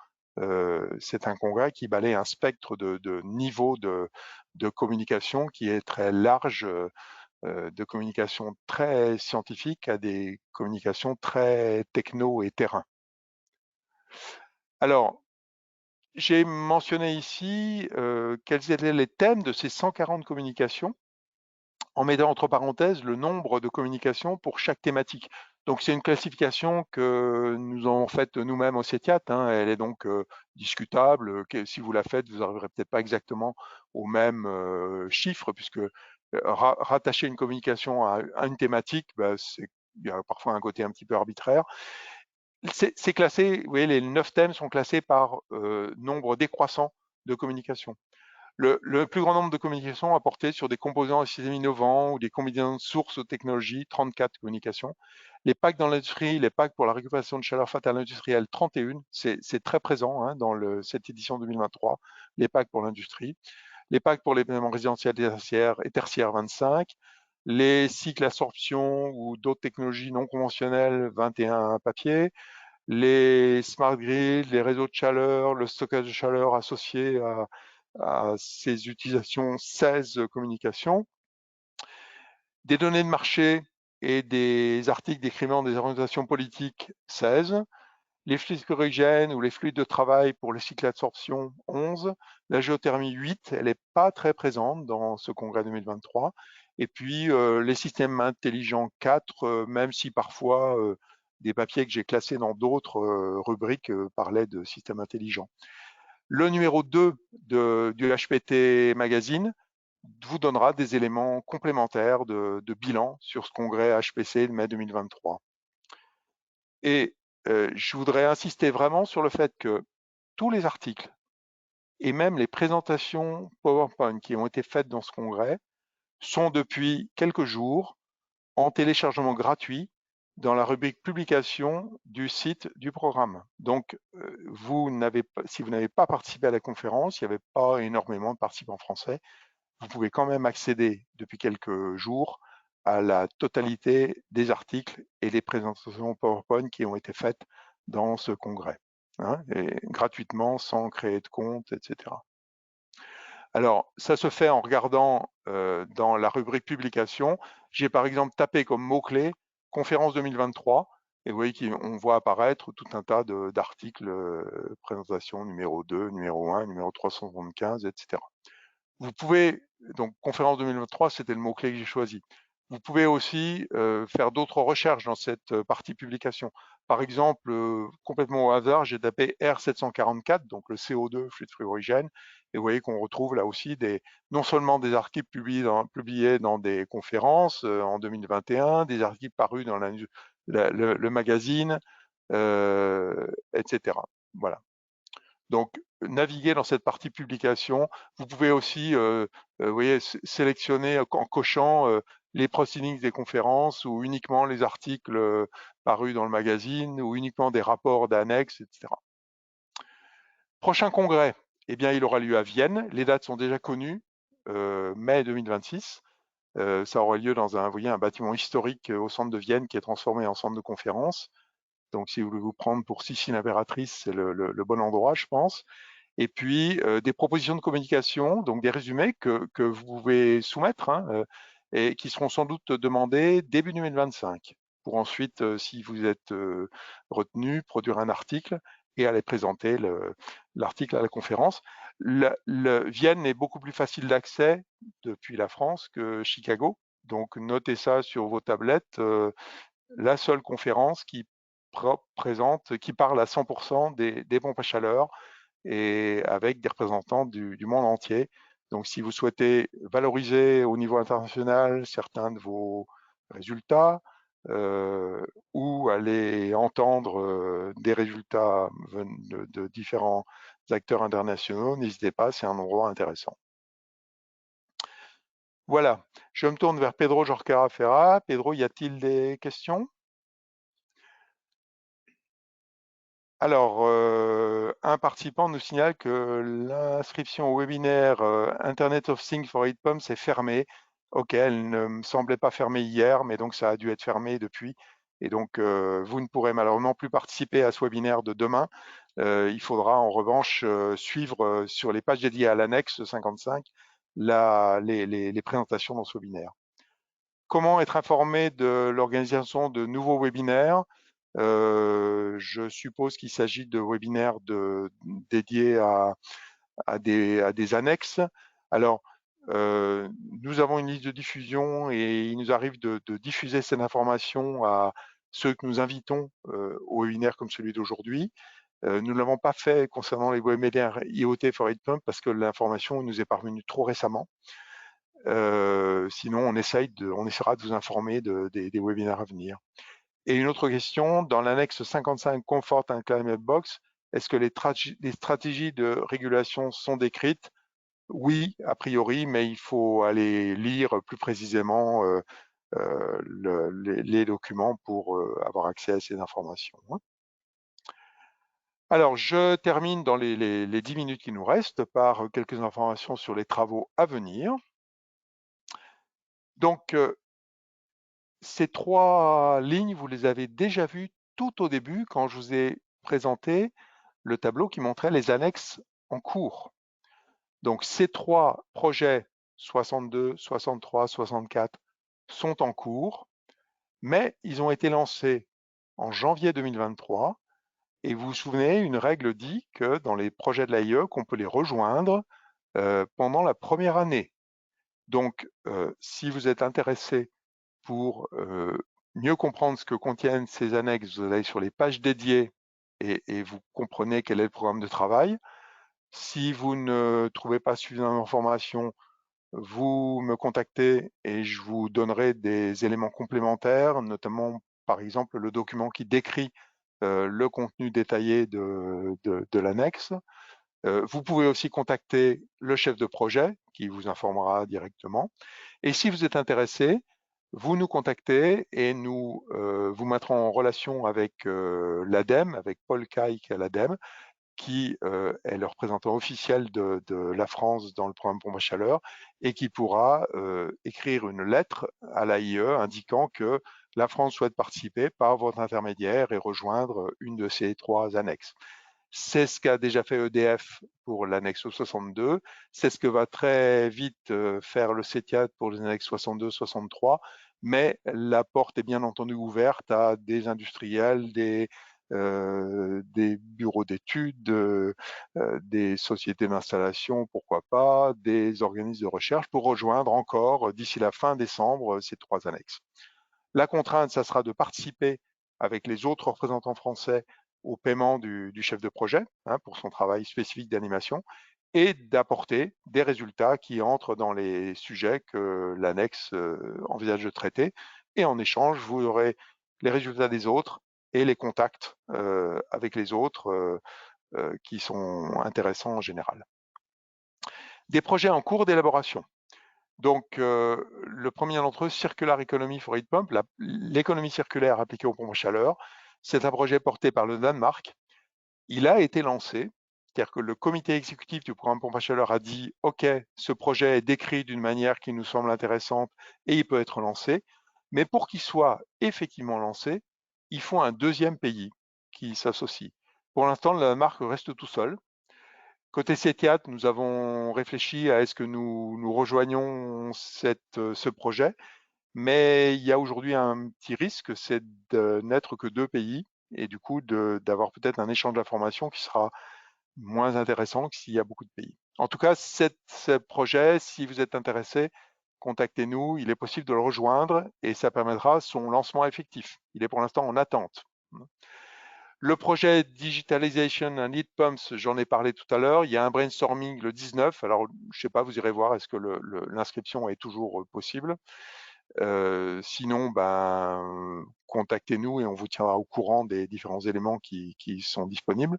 C'est un congrès qui balaye un spectre de niveaux de communication qui est très large, de communication très scientifique à des communications très techno et terrain. Alors, j'ai mentionné ici quels étaient les thèmes de ces 140 communications, en mettant entre parenthèses le nombre de communications pour chaque thématique. Donc c'est une classification que nous avons faite nous-mêmes au CETIAT, hein, elle est donc discutable, si vous la faites, vous n'arriverez peut-être pas exactement au même chiffre, puisque rattacher une communication à une thématique, il y a parfois un côté un petit peu arbitraire. C'est classé, vous voyez, les 9 thèmes sont classés par nombre décroissant de communication. Le plus grand nombre de communications apportées sur des composants à systèmes innovants ou des combinaisons de sources de technologies, 34 communications. Les packs dans l'industrie, les packs pour la récupération de chaleur fatale industrielle, 31. C'est très présent hein, dans cette édition 2023, les packs pour l'industrie. Les packs pour les bâtiments résidentiels et tertiaires, 25. Les cycles absorption ou d'autres technologies non conventionnelles, 21 papiers. Les smart grids, les réseaux de chaleur, le stockage de chaleur associé à ces utilisations, 16 communications. Des données de marché et des articles décrivant des orientations politiques, 16. Les fluides corrigènes ou les fluides de travail pour le cycle d'absorption, 11. La géothermie, 8. Elle n'est pas très présente dans ce congrès 2023. Et puis, les systèmes intelligents, 4, même si parfois des papiers que j'ai classés dans d'autres rubriques parlaient de systèmes intelligents. Le numéro 2 du HPT Magazine vous donnera des éléments complémentaires de bilan sur ce congrès HPC de mai 2023. Et je voudrais insister vraiment sur le fait que tous les articles et même les présentations PowerPoint qui ont été faites dans ce congrès sont depuis quelques jours en téléchargement gratuit dans la rubrique publication du site du programme. Donc, si vous n'avez pas participé à la conférence, il n'y avait pas énormément de participants français, vous pouvez quand même accéder depuis quelques jours à la totalité des articles et des présentations PowerPoint qui ont été faites dans ce congrès, hein, et gratuitement, sans créer de compte, etc. Alors, ça se fait en regardant dans la rubrique publication. J'ai par exemple tapé comme mot-clé conférence 2023 et vous voyez qu'on voit apparaître tout un tas d'articles, présentation numéro 2, numéro 1, numéro 375, etc. Vous pouvez, donc conférence 2023, c'était le mot-clé que j'ai choisi. Vous pouvez aussi faire d'autres recherches dans cette partie publication. Par exemple, complètement au hasard, j'ai tapé R744, donc le CO2, fluide frigorigène, et vous voyez qu'on retrouve là aussi non seulement des articles publiés dans des conférences en 2021, des articles parus dans le magazine, etc. Voilà. Donc, naviguer dans cette partie publication. Vous pouvez aussi, vous voyez, sélectionner en cochant les proceedings des conférences ou uniquement les articles parus dans le magazine ou uniquement des rapports d'annexes, etc. Prochain congrès, eh bien, il aura lieu à Vienne. Les dates sont déjà connues, mai 2026. Ça aura lieu dans un bâtiment historique au centre de Vienne qui est transformé en centre de conférence. Donc, si vous voulez vous prendre pour Sicile impératrice, c'est le bon endroit, je pense. Et puis, des propositions de communication, donc des résumés que vous pouvez soumettre hein, et qui seront sans doute demandés début 2025 pour ensuite, si vous êtes retenu, produire un article et aller présenter l'article à la conférence. Vienne est beaucoup plus facile d'accès depuis la France que Chicago. Donc, notez ça sur vos tablettes. La seule conférence qui parle à 100% des pompes à chaleur et avec des représentants du monde entier. Donc, si vous souhaitez valoriser au niveau international certains de vos résultats ou aller entendre des résultats de différents acteurs internationaux, n'hésitez pas, c'est un endroit intéressant. Voilà, je me tourne vers Pedro Jorquera Ferra. Pedro, y a-t-il des questions? Alors, un participant nous signale que l'inscription au webinaire Internet of Things for Heat Pumps est fermée. Ok, elle ne me semblait pas fermée hier, mais donc ça a dû être fermé depuis. Et donc, vous ne pourrez malheureusement plus participer à ce webinaire de demain. Il faudra en revanche suivre sur les pages dédiées à l'annexe 55 les présentations dans ce webinaire. Comment être informé de l'organisation de nouveaux webinaires? Je suppose qu'il s'agit de webinaires dédiés à des annexes. Alors, nous avons une liste de diffusion et il nous arrive de diffuser cette information à ceux que nous invitons au webinaire comme celui d'aujourd'hui. Nous ne l'avons pas fait concernant les webinaires IoT for Heat Pump parce que l'information nous est parvenue trop récemment. Sinon, on essaiera de vous informer des webinaires à venir. Et une autre question, dans l'annexe 55 Comfort and Climate Box, est-ce que les stratégies de régulation sont décrites? Oui, a priori, mais il faut aller lire plus précisément les documents pour avoir accès à ces informations. Alors, je termine dans les 10 minutes qui nous restent par quelques informations sur les travaux à venir. Donc, ces 3 lignes, vous les avez déjà vues tout au début quand je vous ai présenté le tableau qui montrait les annexes en cours. Donc, ces 3 projets 62, 63, 64 sont en cours, mais ils ont été lancés en janvier 2023. Et vous vous souvenez, une règle dit que dans les projets de l'AIE, qu'on peut les rejoindre pendant la première année. Donc, si vous êtes intéressé pour mieux comprendre ce que contiennent ces annexes, vous allez sur les pages dédiées et vous comprenez quel est le programme de travail. Si vous ne trouvez pas suffisamment d'informations, vous me contactez et je vous donnerai des éléments complémentaires, notamment par exemple le document qui décrit le contenu détaillé de l'annexe. Vous pouvez aussi contacter le chef de projet qui vous informera directement. Et si vous êtes intéressé, vous nous contactez et nous vous mettrons en relation avec l'ADEME, avec Paul Caïque à l'ADEME, qui est le représentant officiel de la France dans le programme Pompe à Chaleur et qui pourra écrire une lettre à l'AIE indiquant que la France souhaite participer par votre intermédiaire et rejoindre une de ces 3 annexes. C'est ce qu'a déjà fait EDF pour l'annexe 62, c'est ce que va très vite faire le CETIAD pour les annexes 62, 63, mais la porte est bien entendu ouverte à des industriels, des bureaux d'études, des sociétés d'installation, pourquoi pas, des organismes de recherche pour rejoindre encore d'ici la fin décembre ces 3 annexes. La contrainte, ça sera de participer avec les autres représentants français au paiement du chef de projet pour son travail spécifique d'animation et d'apporter des résultats qui entrent dans les sujets que l'annexe envisage de traiter. Et en échange, vous aurez les résultats des autres et les contacts avec les autres qui sont intéressants en général. Des projets en cours d'élaboration. Donc, le premier d'entre eux, Circular Economy for Heat Pump, l'économie circulaire appliquée aux pompes à chaleur. C'est un projet porté par le Danemark. Il a été lancé, c'est-à-dire que le comité exécutif du programme pompe à chaleur a dit « Ok, ce projet est décrit d'une manière qui nous semble intéressante et il peut être lancé. » Mais pour qu'il soit effectivement lancé, il faut un deuxième pays qui s'associe. Pour l'instant, le Danemark reste tout seul. Côté CETIAT, nous avons réfléchi à est-ce que nous rejoignons ce projet, mais il y a aujourd'hui un petit risque, c'est de n'être que 2 pays et du coup d'avoir peut-être un échange d'informations qui sera moins intéressant que s'il y a beaucoup de pays. En tout cas, ce projet, si vous êtes intéressé, contactez-nous, il est possible de le rejoindre et ça permettra son lancement effectif. Il est pour l'instant en attente. Le projet Digitalization and Heat Pumps, j'en ai parlé tout à l'heure. Il y a un brainstorming le 19. Alors, je ne sais pas, vous irez voir, est-ce que l'inscription est toujours possible? Sinon, contactez-nous et on vous tiendra au courant des différents éléments qui sont disponibles.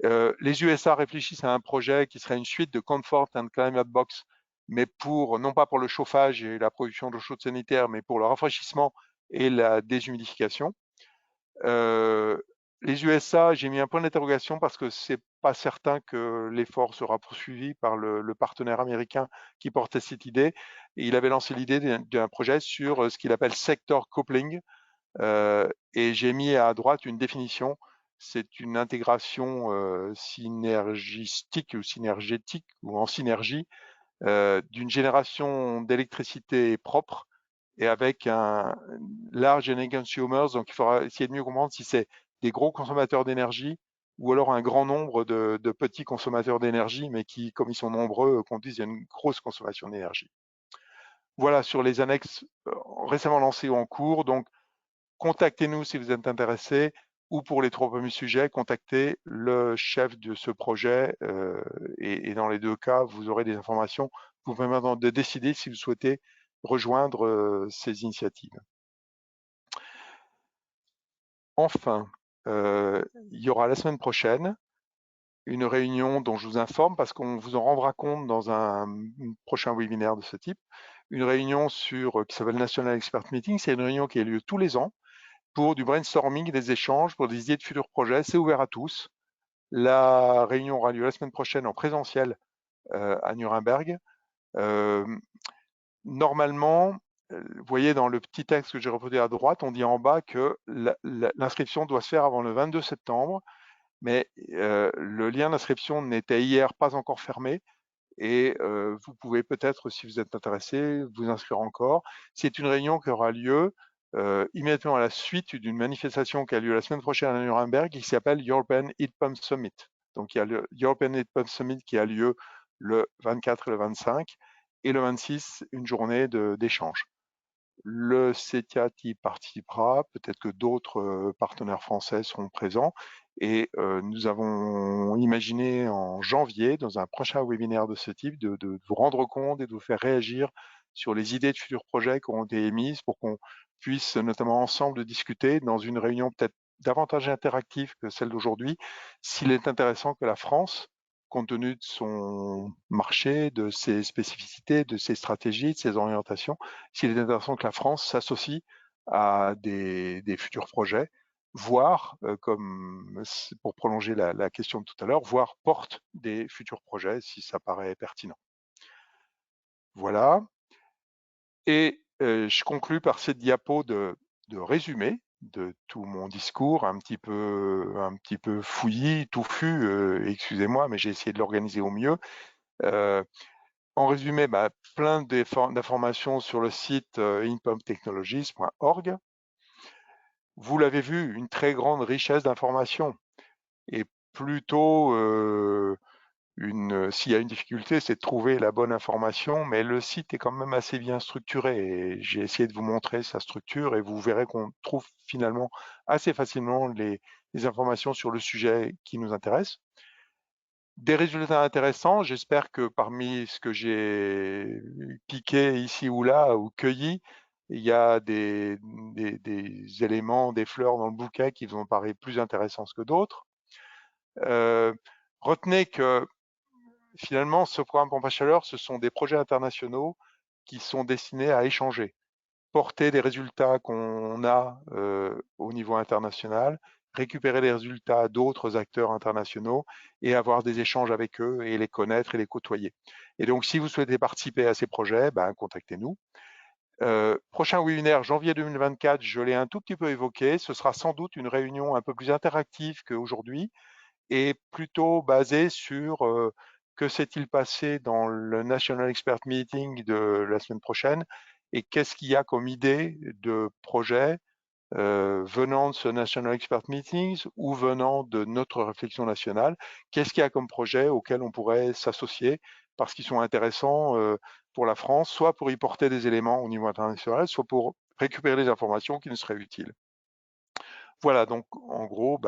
Les USA réfléchissent à un projet qui serait une suite de Comfort and Climate Box, mais non pas pour le chauffage et la production d'eau chaude sanitaire, mais pour le rafraîchissement et la déshumidification. Les USA, j'ai mis un point d'interrogation parce que c'est pas certain que l'effort sera poursuivi par le partenaire américain qui portait cette idée. Et il avait lancé l'idée d'un projet sur ce qu'il appelle sector coupling. Et j'ai mis à droite une définition. C'est une intégration synergistique ou synergétique ou en synergie d'une génération d'électricité propre et avec un large end consumers. Donc, il faudra essayer de mieux comprendre si c'est des gros consommateurs d'énergie ou alors un grand nombre de petits consommateurs d'énergie, mais qui, comme ils sont nombreux, conduisent à une grosse consommation d'énergie. Voilà sur les annexes récemment lancées ou en cours. Donc, contactez-nous si vous êtes intéressé ou pour les 3 premiers sujets, contactez le chef de ce projet et dans les 2 cas, vous aurez des informations vous permettant de décider si vous souhaitez rejoindre ces initiatives. Enfin, il y aura la semaine prochaine une réunion dont je vous informe parce qu'on vous en rendra compte dans un prochain webinaire de ce type. Une réunion qui s'appelle National Expert Meeting. C'est une réunion qui a lieu tous les ans pour du brainstorming, des échanges, pour des idées de futurs projets. C'est ouvert à tous. La réunion aura lieu la semaine prochaine en présentiel à Nuremberg. Normalement, vous voyez dans le petit texte que j'ai reproduit à droite, on dit en bas que l'inscription doit se faire avant le 22 septembre, mais le lien d'inscription n'était hier pas encore fermé et vous pouvez peut-être, si vous êtes intéressé, vous inscrire encore. C'est une réunion qui aura lieu immédiatement à la suite d'une manifestation qui a lieu la semaine prochaine à Nuremberg qui s'appelle European Heat Pump Summit. Donc il y a le European Heat Pump Summit qui a lieu le 24 et le 25 et le 26, une journée d'échange. Le CETIAT y participera, peut-être que d'autres partenaires français seront présents et nous avons imaginé en janvier, dans un prochain webinaire de ce type, de vous rendre compte et de vous faire réagir sur les idées de futurs projets qui ont été émises pour qu'on puisse notamment ensemble discuter dans une réunion peut-être davantage interactive que celle d'aujourd'hui, s'il est intéressant que la France, compte tenu de son marché, de ses spécificités, de ses stratégies, de ses orientations, s'il est intéressant que la France s'associe à des futurs projets, voire, comme pour prolonger la question de tout à l'heure, voire porte des futurs projets si ça paraît pertinent. Voilà. Et je conclus par cette diapo de résumé de tout mon discours, un petit peu fouillis, touffu, excusez-moi, mais j'ai essayé de l'organiser au mieux. En résumé, plein d'informations sur le site inpumptechnologies.org. Vous l'avez vu, une très grande richesse d'informations et plutôt s'il y a une difficulté, c'est de trouver la bonne information, mais le site est quand même assez bien structuré et j'ai essayé de vous montrer sa structure et vous verrez qu'on trouve finalement assez facilement les informations sur le sujet qui nous intéresse. Des résultats intéressants, j'espère que parmi ce que j'ai piqué ici ou là ou cueilli, il y a des éléments, des fleurs dans le bouquet qui vous ont paru plus intéressants que d'autres. Retenez que finalement, ce programme Pompe à chaleur, ce sont des projets internationaux qui sont destinés à échanger, porter les résultats qu'on a au niveau international, récupérer les résultats d'autres acteurs internationaux et avoir des échanges avec eux et les connaître et les côtoyer. Et donc, si vous souhaitez participer à ces projets, contactez-nous. Prochain webinaire, janvier 2024, je l'ai un tout petit peu évoqué, ce sera sans doute une réunion un peu plus interactive qu'aujourd'hui et plutôt basée sur que s'est-il passé dans le National Expert Meeting de la semaine prochaine et qu'est-ce qu'il y a comme idée de projet venant de ce National Expert Meetings ou venant de notre réflexion nationale, qu'est-ce qu'il y a comme projet auquel on pourrait s'associer parce qu'ils sont intéressants pour la France, soit pour y porter des éléments au niveau international, soit pour récupérer des informations qui nous seraient utiles. Voilà, donc en gros,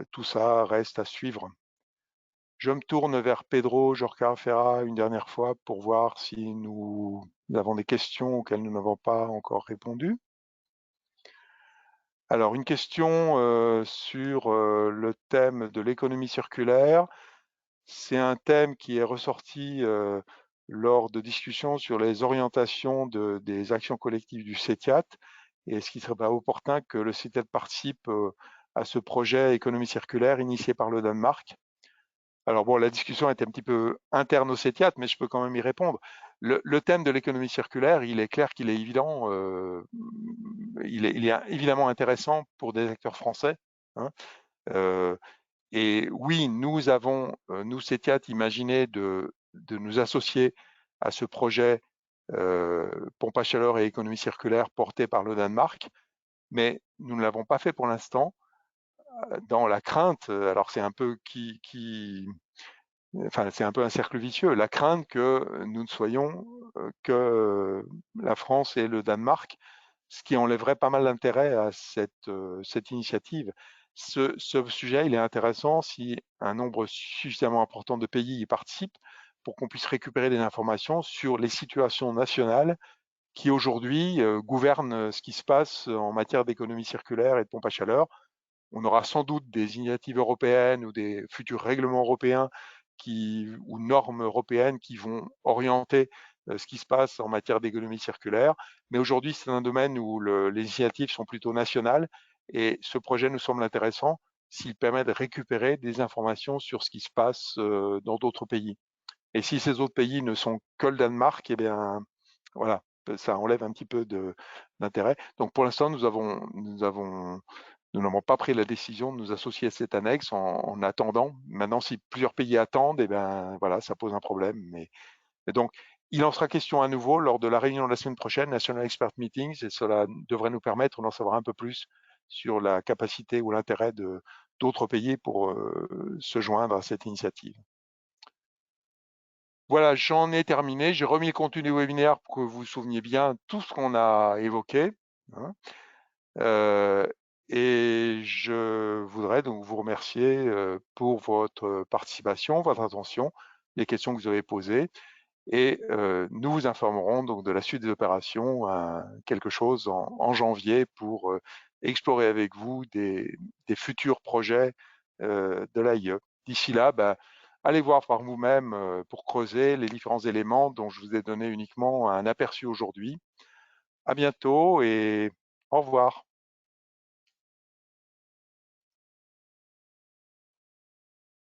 tout ça reste à suivre. Je me tourne vers Pedro Jorca Ferra une dernière fois pour voir si nous avons des questions auxquelles nous n'avons pas encore répondu. Alors, une question sur le thème de l'économie circulaire. C'est un thème qui est ressorti lors de discussions sur les orientations des actions collectives du CETIAT. Et est-ce qu'il serait pas opportun que le CETIAT participe à ce projet économie circulaire initié par le Danemark? Alors bon, la discussion est un petit peu interne au CETIAT, mais je peux quand même y répondre. Le thème de l'économie circulaire, il est clair qu'il est évident, il est évidemment intéressant pour des acteurs français, hein. Et oui, nous avons, nous CETIAT, imaginé de nous associer à ce projet pompe à chaleur et économie circulaire porté par le Danemark, mais nous ne l'avons pas fait pour l'instant dans la crainte, alors c'est un peu c'est un peu un cercle vicieux, la crainte que nous ne soyons que la France et le Danemark, ce qui enlèverait pas mal d'intérêt à cette initiative. Ce sujet, il est intéressant si un nombre suffisamment important de pays y participent pour qu'on puisse récupérer des informations sur les situations nationales qui aujourd'hui gouverne ce qui se passe en matière d'économie circulaire et de pompe à chaleur. On aura sans doute des initiatives européennes ou des futurs règlements européens ou normes européennes qui vont orienter ce qui se passe en matière d'économie circulaire. Mais aujourd'hui, c'est un domaine où les initiatives sont plutôt nationales et ce projet nous semble intéressant s'il permet de récupérer des informations sur ce qui se passe dans d'autres pays. Et si ces autres pays ne sont que le Danemark, eh bien, voilà, ça enlève un petit peu d'intérêt. Donc, pour l'instant, nous n'avons pas pris la décision de nous associer à cette annexe en attendant. Maintenant, si plusieurs pays attendent, eh ben, voilà, ça pose un problème. Et donc, il en sera question à nouveau lors de la réunion de la semaine prochaine, National Expert Meetings, et cela devrait nous permettre d'en savoir un peu plus sur la capacité ou l'intérêt d'autres pays pour se joindre à cette initiative. Voilà, j'en ai terminé. J'ai remis le contenu du webinaire pour que vous vous souveniez bien de tout ce qu'on a évoqué, hein. Et je voudrais donc vous remercier pour votre participation, votre attention, les questions que vous avez posées. Et nous vous informerons donc de la suite des opérations, quelque chose en janvier pour explorer avec vous des futurs projets de l'AIE. D'ici là, allez voir par vous-même pour creuser les différents éléments dont je vous ai donné uniquement un aperçu aujourd'hui. À bientôt et au revoir.